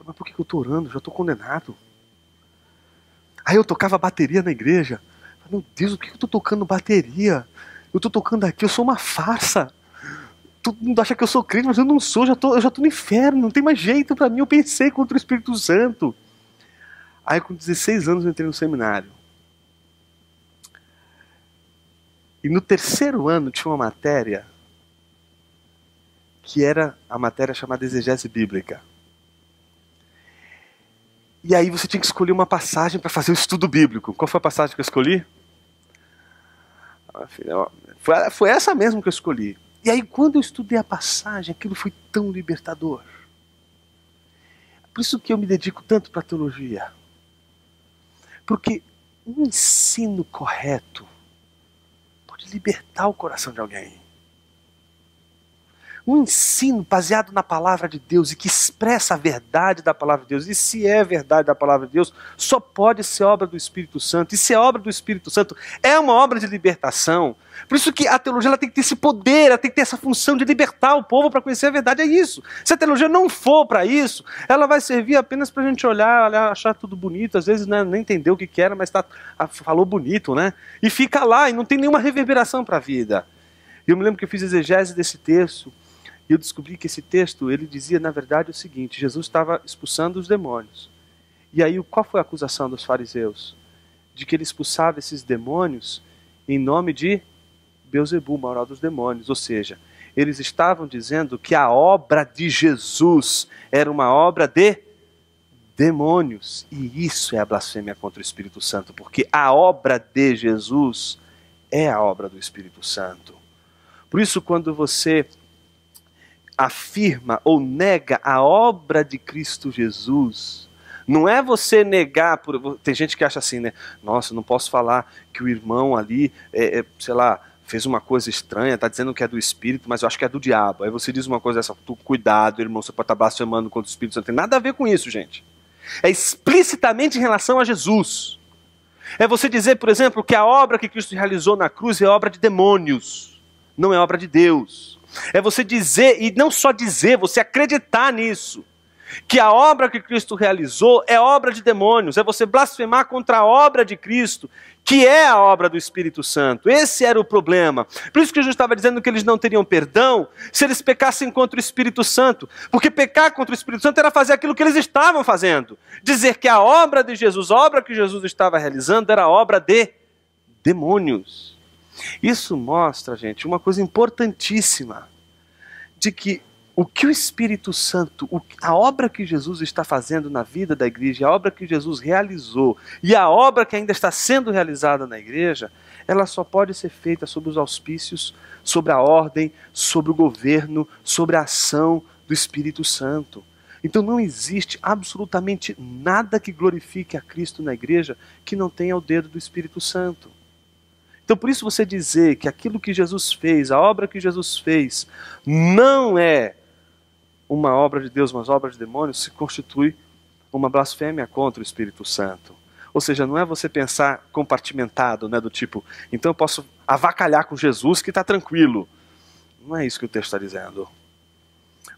mas por que eu estou orando? Eu já estou condenado. Aí eu tocava bateria na igreja. Meu Deus, por que eu estou tocando bateria? Eu estou tocando aqui, eu sou uma farsa. Todo mundo acha que eu sou crente, mas eu não sou, eu já estou no inferno, não tem mais jeito para mim. Eu pensei contra o Espírito Santo. Aí com 16 anos eu entrei no seminário. E no terceiro ano tinha uma matéria que era a matéria chamada exegese bíblica. E aí você tinha que escolher uma passagem para fazer o estudo bíblico. Qual foi a passagem que eu escolhi? Foi essa mesmo que eu escolhi. E aí, quando eu estudei a passagem, aquilo foi tão libertador. Por isso que eu me dedico tanto para a teologia. Porque um ensino correto pode libertar o coração de alguém. Um ensino baseado na palavra de Deus e que expressa a verdade da palavra de Deus. E se é verdade da palavra de Deus, só pode ser obra do Espírito Santo. E se é obra do Espírito Santo, é uma obra de libertação. Por isso que a teologia ela tem que ter esse poder, ela tem que ter essa função de libertar o povo para conhecer a verdade. É isso. Se a teologia não for para isso, ela vai servir apenas para a gente olhar, achar tudo bonito. Às vezes, né, nem entendeu o que era, mas falou bonito, né? E fica lá e não tem nenhuma reverberação para a vida. Eu me lembro que eu fiz exegese desse texto. E eu descobri que esse texto, ele dizia, na verdade, o seguinte: Jesus estava expulsando os demônios. E aí, qual foi a acusação dos fariseus? De que ele expulsava esses demônios em nome de Beelzebul, maior dos demônios. Ou seja, eles estavam dizendo que a obra de Jesus era uma obra de demônios. E isso é a blasfêmia contra o Espírito Santo, porque a obra de Jesus é a obra do Espírito Santo. Por isso, quando você afirma ou nega a obra de Cristo Jesus, não é você negar, tem gente que acha assim, né? Nossa, não posso falar que o irmão ali, sei lá, fez uma coisa estranha, está dizendo que é do Espírito, mas eu acho que é do diabo. Aí você diz uma coisa dessa, cuidado, irmão, você pode estar blasfemando contra o Espírito Santo. Não tem nada a ver com isso, gente. É explicitamente em relação a Jesus. É você dizer, por exemplo, que a obra que Cristo realizou na cruz é obra de demônios, não é obra de Deus. É você dizer, e não só dizer, você acreditar nisso, que a obra que Cristo realizou é obra de demônios, é você blasfemar contra a obra de Cristo, que é a obra do Espírito Santo. Esse era o problema. Por isso que Jesus estava dizendo que eles não teriam perdão se eles pecassem contra o Espírito Santo, porque pecar contra o Espírito Santo era fazer aquilo que eles estavam fazendo, dizer que a obra de Jesus, a obra que Jesus estava realizando, era a obra de demônios. Isso mostra, gente, uma coisa importantíssima, de que o que o Espírito Santo, a obra que Jesus está fazendo na vida da igreja, a obra que Jesus realizou e a obra que ainda está sendo realizada na igreja, ela só pode ser feita sob os auspícios, sobre a ordem, sobre o governo, sobre a ação do Espírito Santo. Então não existe absolutamente nada que glorifique a Cristo na igreja que não tenha o dedo do Espírito Santo. Então, por isso você dizer que aquilo que Jesus fez, a obra que Jesus fez, não é uma obra de Deus, mas obra de demônios, se constitui uma blasfêmia contra o Espírito Santo. Ou seja, não é você pensar compartimentado, né, do tipo, então eu posso avacalhar com Jesus que está tranquilo. Não é isso que o texto está dizendo.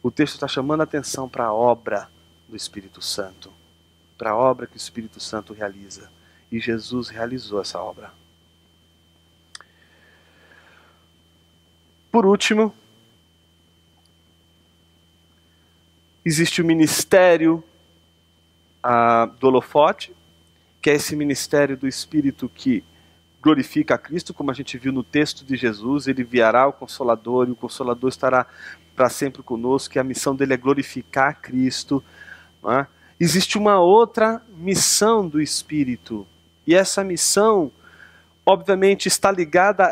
O texto está chamando a atenção para a obra do Espírito Santo, para a obra que o Espírito Santo realiza. E Jesus realizou essa obra. Por último, existe o ministério do holofote, que é esse ministério do Espírito que glorifica a Cristo, como a gente viu no texto de Jesus. Ele enviará o Consolador, e o Consolador estará para sempre conosco, e a missão dele é glorificar a Cristo. Não é? Existe uma outra missão do Espírito, e essa missão obviamente está ligada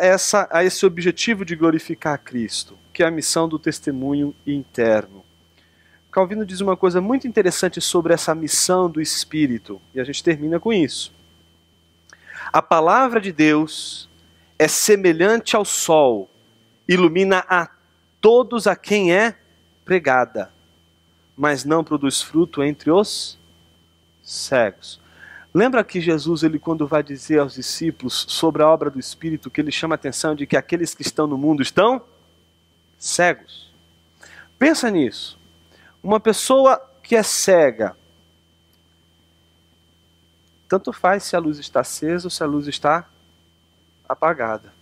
a esse objetivo de glorificar a Cristo, que é a missão do testemunho interno. Calvino diz uma coisa muito interessante sobre essa missão do Espírito, e a gente termina com isso. A palavra de Deus é semelhante ao sol, ilumina a todos a quem é pregada, mas não produz fruto entre os cegos. Lembra que Jesus, quando vai dizer aos discípulos sobre a obra do Espírito, que ele chama a atenção de que aqueles que estão no mundo estão cegos? Pensa nisso. Uma pessoa que é cega, tanto faz se a luz está acesa ou se a luz está apagada.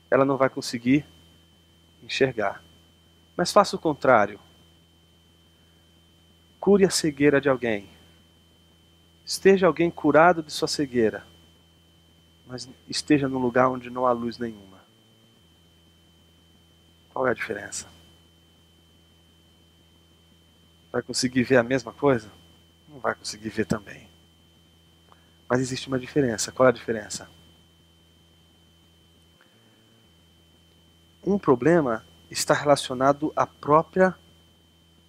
Ela não vai conseguir enxergar. Mas faça o contrário. Cure a cegueira de alguém. Esteja alguém curado de sua cegueira, mas esteja num lugar onde não há luz nenhuma. Qual é a diferença? Vai conseguir ver a mesma coisa? Não vai conseguir ver também. Mas existe uma diferença. Qual é a diferença? Um problema está relacionado à própria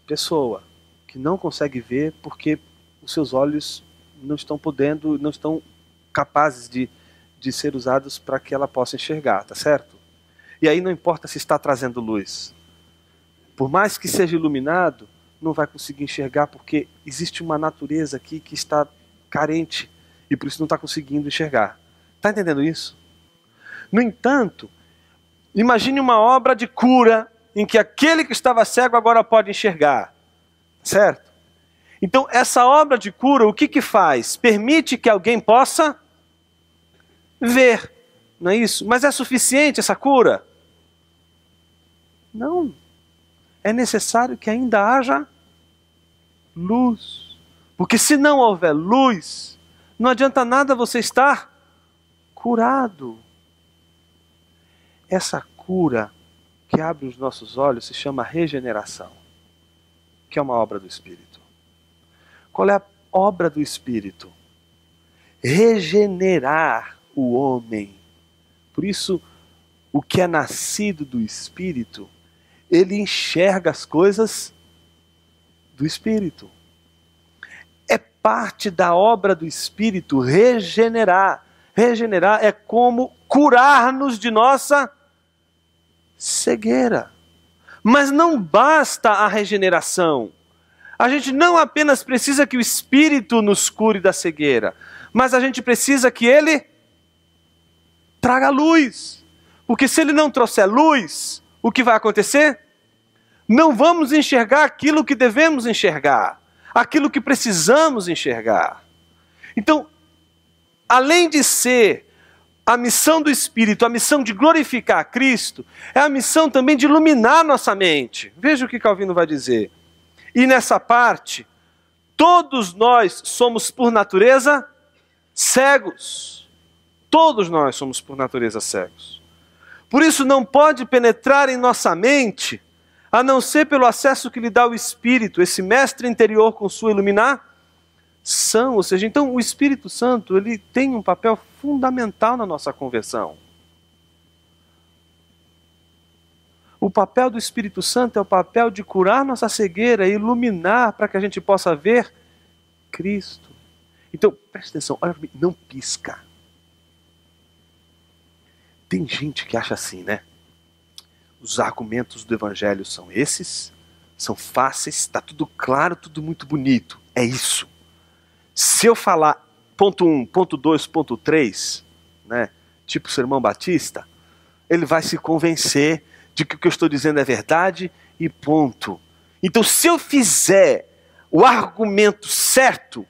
pessoa, que não consegue ver porque os seus olhos não estão podendo, não estão capazes de ser usados para que ela possa enxergar, tá certo? E aí não importa se está trazendo luz. Por mais que seja iluminado, não vai conseguir enxergar porque existe uma natureza aqui que está carente e por isso não está conseguindo enxergar. Está entendendo isso? No entanto, imagine uma obra de cura em que aquele que estava cego agora pode enxergar, certo? Então essa obra de cura, o que que faz? Permite que alguém possa ver, não é isso? Mas é suficiente essa cura? Não. É necessário que ainda haja luz. Porque se não houver luz, não adianta nada você estar curado. Essa cura que abre os nossos olhos se chama regeneração, que é uma obra do Espírito. Qual é a obra do Espírito? Regenerar o homem. Por isso, o que é nascido do Espírito, ele enxerga as coisas do Espírito. É parte da obra do Espírito regenerar. Regenerar é como curar-nos de nossa cegueira. Mas não basta a regeneração. A gente não apenas precisa que o Espírito nos cure da cegueira, mas a gente precisa que ele traga luz. Porque se ele não trouxer luz, o que vai acontecer? Não vamos enxergar aquilo que devemos enxergar, aquilo que precisamos enxergar. Então, além de ser a missão do Espírito, a missão de glorificar a Cristo, é a missão também de iluminar nossa mente. Veja o que Calvino vai dizer. E nessa parte, todos nós somos por natureza cegos. Todos nós somos por natureza cegos. Por isso não pode penetrar em nossa mente, a não ser pelo acesso que lhe dá o Espírito, esse mestre interior com sua iluminação. Ou seja, então o Espírito Santo ele tem um papel fundamental na nossa conversão. O papel do Espírito Santo é o papel de curar nossa cegueira e iluminar para que a gente possa ver Cristo. Então, preste atenção, olha para mim, não pisca. Tem gente que acha assim, né? Os argumentos do Evangelho são esses, são fáceis, está tudo claro, tudo muito bonito. É isso. Se eu falar ponto 1, ponto 2, ponto 3, né, tipo Sermão Batista, ele vai se convencer de que o que eu estou dizendo é verdade e ponto. Então, se eu fizer o argumento certo,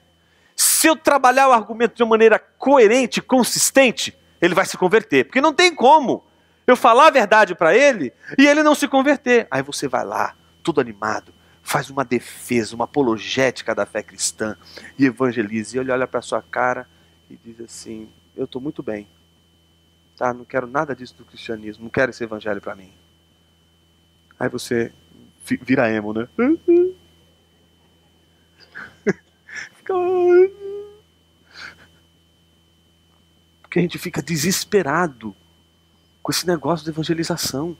se eu trabalhar o argumento de uma maneira coerente, consistente, ele vai se converter. Porque não tem como eu falar a verdade para ele e ele não se converter. Aí você vai lá, todo animado, faz uma defesa, uma apologética da fé cristã e evangeliza. E ele olha para a sua cara e diz assim, eu estou muito bem. Tá? Não quero nada disso do cristianismo, não quero esse evangelho para mim. Aí você vira emo, né? Porque a gente fica desesperado com esse negócio de evangelização.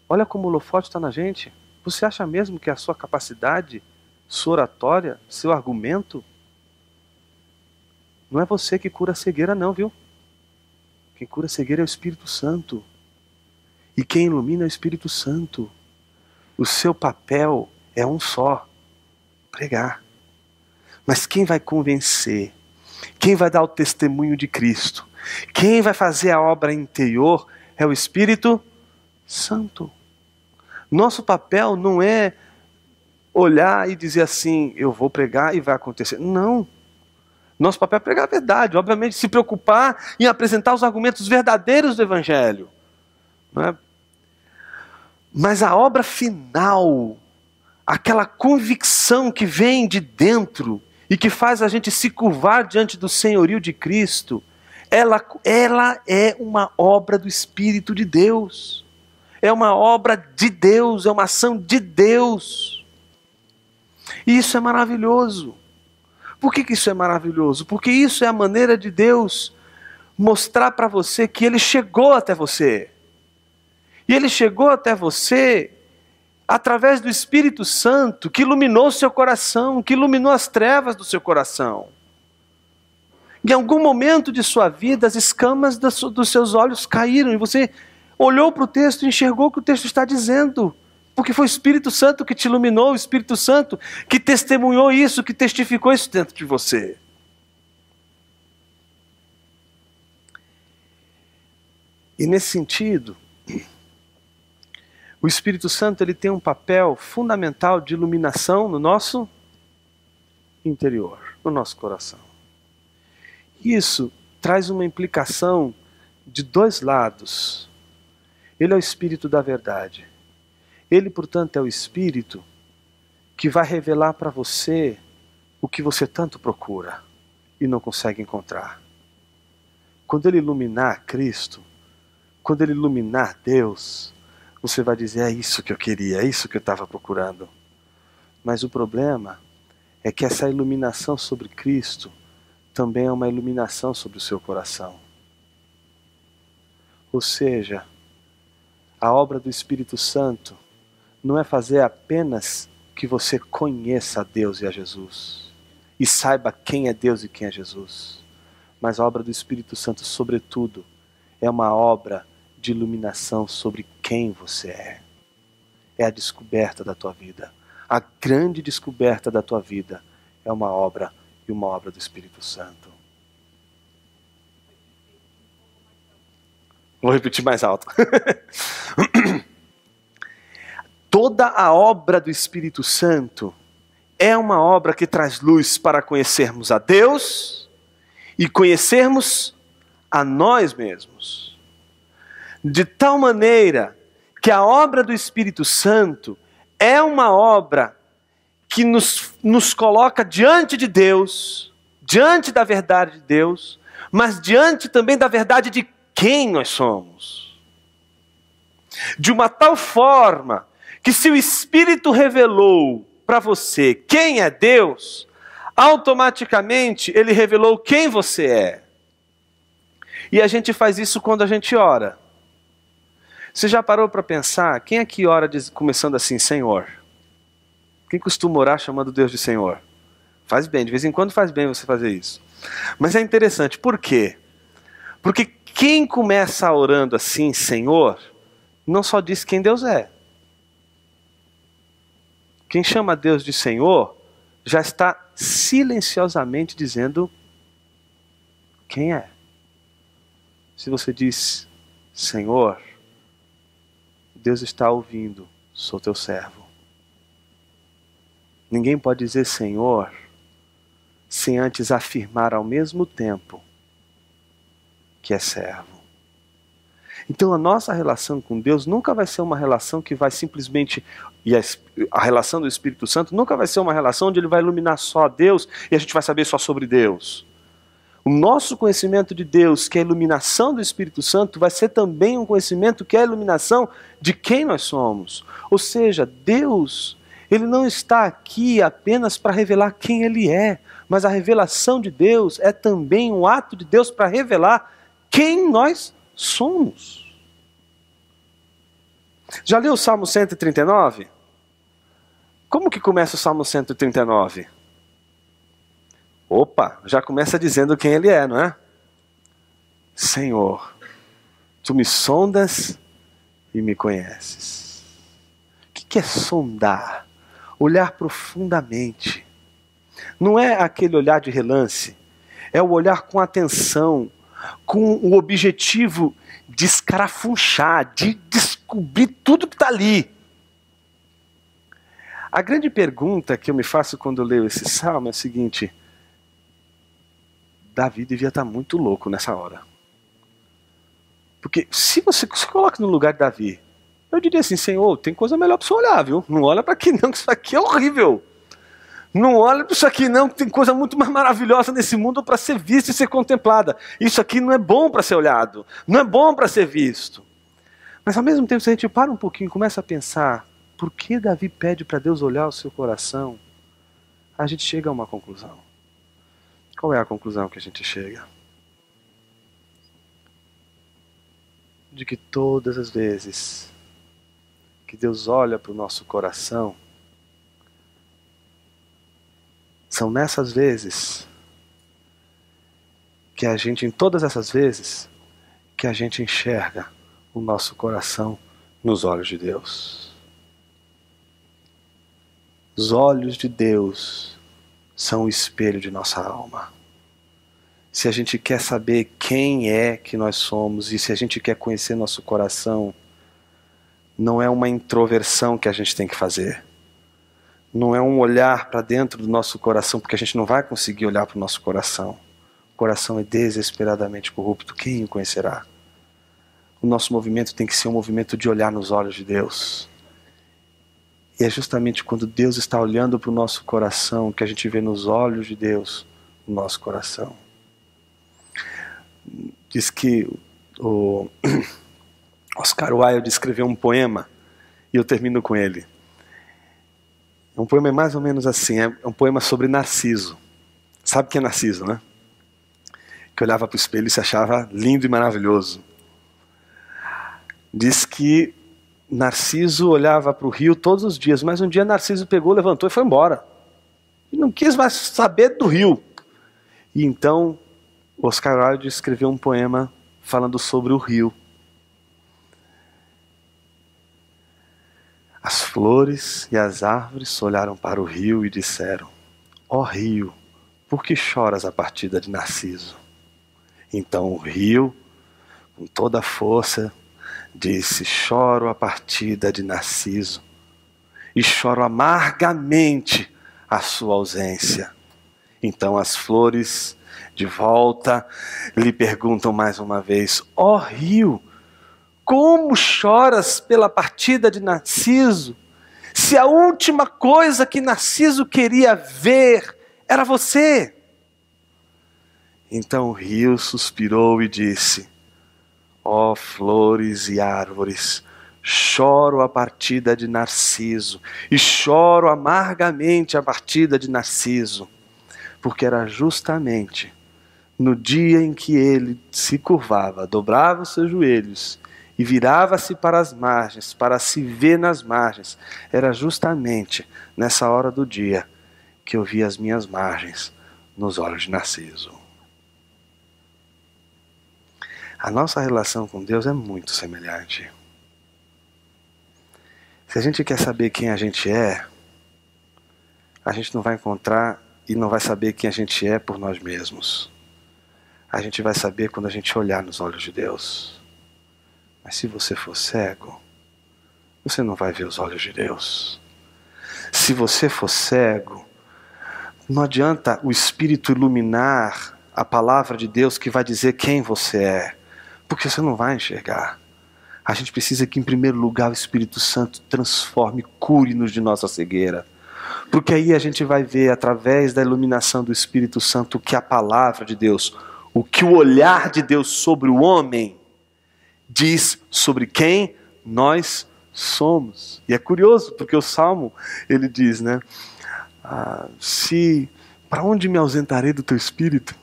Olha como o holofote está na gente. Você acha mesmo que a sua capacidade, sua oratória, seu argumento, não é você que cura a cegueira não, viu? Quem cura a cegueira é o Espírito Santo. E quem ilumina é o Espírito Santo. O seu papel é um só, pregar. Mas quem vai convencer, quem vai dar o testemunho de Cristo, quem vai fazer a obra interior é o Espírito Santo. Nosso papel não é olhar e dizer assim, eu vou pregar e vai acontecer. Não. Nosso papel é pregar a verdade. Obviamente, se preocupar em apresentar os argumentos verdadeiros do Evangelho. Não é? Mas a obra final, aquela convicção que vem de dentro e que faz a gente se curvar diante do senhorio de Cristo, ela é uma obra do Espírito de Deus. É uma obra de Deus, é uma ação de Deus. E isso é maravilhoso. Por que isso é maravilhoso? Porque isso é a maneira de Deus mostrar para você que Ele chegou até você. E ele chegou até você através do Espírito Santo, que iluminou o seu coração, que iluminou as trevas do seu coração. Em algum momento de sua vida, as escamas dos seus olhos caíram e você olhou para o texto e enxergou o que o texto está dizendo. Porque foi o Espírito Santo que te iluminou, o Espírito Santo que testemunhou isso, que testificou isso dentro de você. E nesse sentido, o Espírito Santo ele tem um papel fundamental de iluminação no nosso interior, no nosso coração. Isso traz uma implicação de dois lados. Ele é o Espírito da verdade. Ele, portanto, é o Espírito que vai revelar para você o que você tanto procura e não consegue encontrar. Quando ele iluminar Cristo, quando ele iluminar Deus, você vai dizer, é isso que eu queria, é isso que eu estava procurando. Mas o problema é que essa iluminação sobre Cristo também é uma iluminação sobre o seu coração. Ou seja, a obra do Espírito Santo não é fazer apenas que você conheça a Deus e a Jesus, e saiba quem é Deus e quem é Jesus. Mas a obra do Espírito Santo, sobretudo, é uma obra de iluminação sobre quem você é. É a descoberta da tua vida. A grande descoberta da tua vida é uma obra e uma obra do Espírito Santo. Vou repetir mais alto. Toda a obra do Espírito Santo é uma obra que traz luz para conhecermos a Deus e conhecermos a nós mesmos. De tal maneira que a obra do Espírito Santo é uma obra que nos coloca diante de Deus, diante da verdade de Deus, mas diante também da verdade de quem nós somos. De uma tal forma que se o Espírito revelou para você quem é Deus, automaticamente ele revelou quem você é. E a gente faz isso quando a gente ora. Você já parou para pensar, quem aqui ora começando assim, Senhor? Quem costuma orar chamando Deus de Senhor? Faz bem, de vez em quando faz bem você fazer isso. Mas é interessante, por quê? Porque quem começa orando assim, Senhor, não só diz quem Deus é. Quem chama Deus de Senhor, já está silenciosamente dizendo quem é. Se você diz Senhor, Deus está ouvindo, sou teu servo. Ninguém pode dizer Senhor sem antes afirmar ao mesmo tempo que é servo. Então a nossa relação com Deus nunca vai ser uma relação que vai simplesmente, e a relação do Espírito Santo nunca vai ser uma relação onde ele vai iluminar só a Deus e a gente vai saber só sobre Deus. O nosso conhecimento de Deus, que é a iluminação do Espírito Santo, vai ser também um conhecimento que é a iluminação de quem nós somos. Ou seja, Deus, ele não está aqui apenas para revelar quem ele é, mas a revelação de Deus é também um ato de Deus para revelar quem nós somos. Já leu o Salmo 139? Como que começa o Salmo 139? Opa, já começa dizendo quem ele é, não é? Senhor, tu me sondas e me conheces. O que é sondar? Olhar profundamente. Não é aquele olhar de relance, é o olhar com atenção, com o objetivo de escarafunchar, de descobrir tudo que está ali. A grande pergunta que eu me faço quando eu leio esse salmo é a seguinte: Davi devia estar muito louco nessa hora. Porque se você se coloca no lugar de Davi, eu diria assim, Senhor, tem coisa melhor para você olhar, viu? Não olha para aqui não, que isso aqui é horrível. Não olha para isso aqui não, que tem coisa muito mais maravilhosa nesse mundo para ser vista e ser contemplada. Isso aqui não é bom para ser olhado, não é bom para ser visto. Mas ao mesmo tempo, se a gente para um pouquinho e começa a pensar, por que Davi pede para Deus olhar o seu coração? A gente chega a uma conclusão. Qual é a conclusão que a gente chega? De que todas as vezes que Deus olha para o nosso coração, são nessas vezes que a gente, em todas essas vezes, que a gente enxerga o nosso coração nos olhos de Deus. Os olhos de Deus são o espelho de nossa alma. Se a gente quer saber quem é que nós somos e se a gente quer conhecer nosso coração, não é uma introversão que a gente tem que fazer. Não é um olhar para dentro do nosso coração, porque a gente não vai conseguir olhar para o nosso coração. O coração é desesperadamente corrupto, quem o conhecerá? O nosso movimento tem que ser um movimento de olhar nos olhos de Deus. E é justamente quando Deus está olhando para o nosso coração que a gente vê nos olhos de Deus o nosso coração. Diz que o Oscar Wilde escreveu um poema, e eu termino com ele. Um poema é mais ou menos assim, é um poema sobre Narciso. Sabe quem é Narciso, né? Que olhava para o espelho e se achava lindo e maravilhoso. Diz que Narciso olhava para o rio todos os dias, mas um dia Narciso pegou, levantou e foi embora. E não quis mais saber do rio. E então Oscar Wilde escreveu um poema falando sobre o rio. As flores e as árvores olharam para o rio e disseram: ó rio, por que choras a partida de Narciso? Então o rio, com toda a força, disse: choro a partida de Narciso e choro amargamente a sua ausência. Então as flores, de volta, lhe perguntam mais uma vez: ó rio, como choras pela partida de Narciso, se a última coisa que Narciso queria ver era você? Então o rio suspirou e disse: ó flores e árvores, choro a partida de Narciso e choro amargamente a partida de Narciso, porque era justamente no dia em que ele se curvava, dobrava os seus joelhos e virava-se para as margens, para se ver nas margens, era justamente nessa hora do dia que eu vi as minhas margens nos olhos de Narciso. A nossa relação com Deus é muito semelhante. Se a gente quer saber quem a gente não vai encontrar e não vai saber quem a gente é por nós mesmos. A gente vai saber quando a gente olhar nos olhos de Deus. Mas se você for cego, você não vai ver os olhos de Deus. Se você for cego, não adianta o Espírito iluminar a palavra de Deus que vai dizer quem você é, porque você não vai enxergar. A gente precisa que, em primeiro lugar, o Espírito Santo transforme, cure-nos de nossa cegueira. Porque aí a gente vai ver, através da iluminação do Espírito Santo, o que a palavra de Deus, o que o olhar de Deus sobre o homem diz sobre quem nós somos. E é curioso, porque o Salmo, ele diz, né? Para onde me ausentarei do teu Espírito?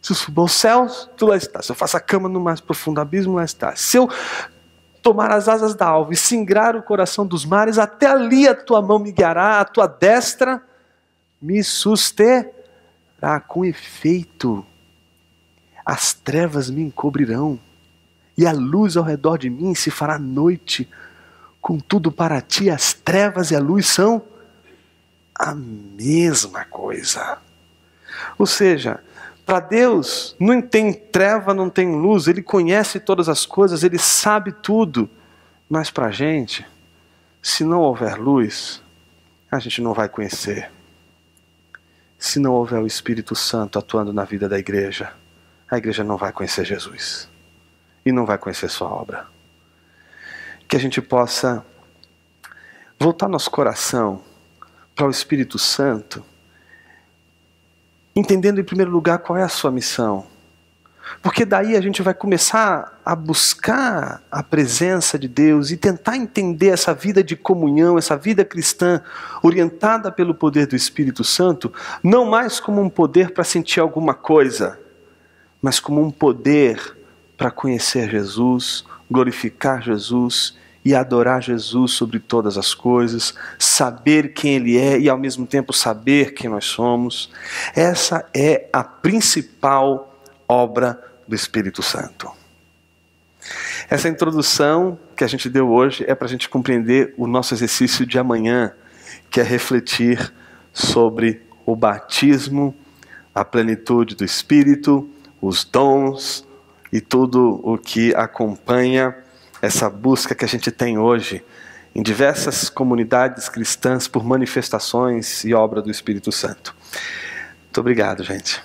Se eu subir aos céus, tu lá estás. Se eu faço a cama no mais profundo abismo, lá estás. Se eu tomar as asas da alva e singrar o coração dos mares, até ali a tua mão me guiará, a tua destra me susterá. Com efeito, as trevas me encobrirão, e a luz ao redor de mim se fará noite. Contudo, para ti as trevas e a luz são a mesma coisa. Ou seja, para Deus não tem treva, não tem luz, Ele conhece todas as coisas, Ele sabe tudo. Mas para a gente, se não houver luz, a gente não vai conhecer. Se não houver o Espírito Santo atuando na vida da igreja, a igreja não vai conhecer Jesus. E não vai conhecer sua obra. Que a gente possa voltar nosso coração para o Espírito Santo, entendendo em primeiro lugar qual é a sua missão. Porque daí a gente vai começar a buscar a presença de Deus e tentar entender essa vida de comunhão, essa vida cristã orientada pelo poder do Espírito Santo, não mais como um poder para sentir alguma coisa, mas como um poder para conhecer Jesus, glorificar Jesus e adorar Jesus sobre todas as coisas, saber quem Ele é e ao mesmo tempo saber quem nós somos. Essa é a principal obra do Espírito Santo. Essa introdução que a gente deu hoje é para a gente compreender o nosso exercício de amanhã, que é refletir sobre o batismo, a plenitude do Espírito, os dons e tudo o que acompanha essa busca que a gente tem hoje em diversas comunidades cristãs por manifestações e obra do Espírito Santo. Muito obrigado, gente.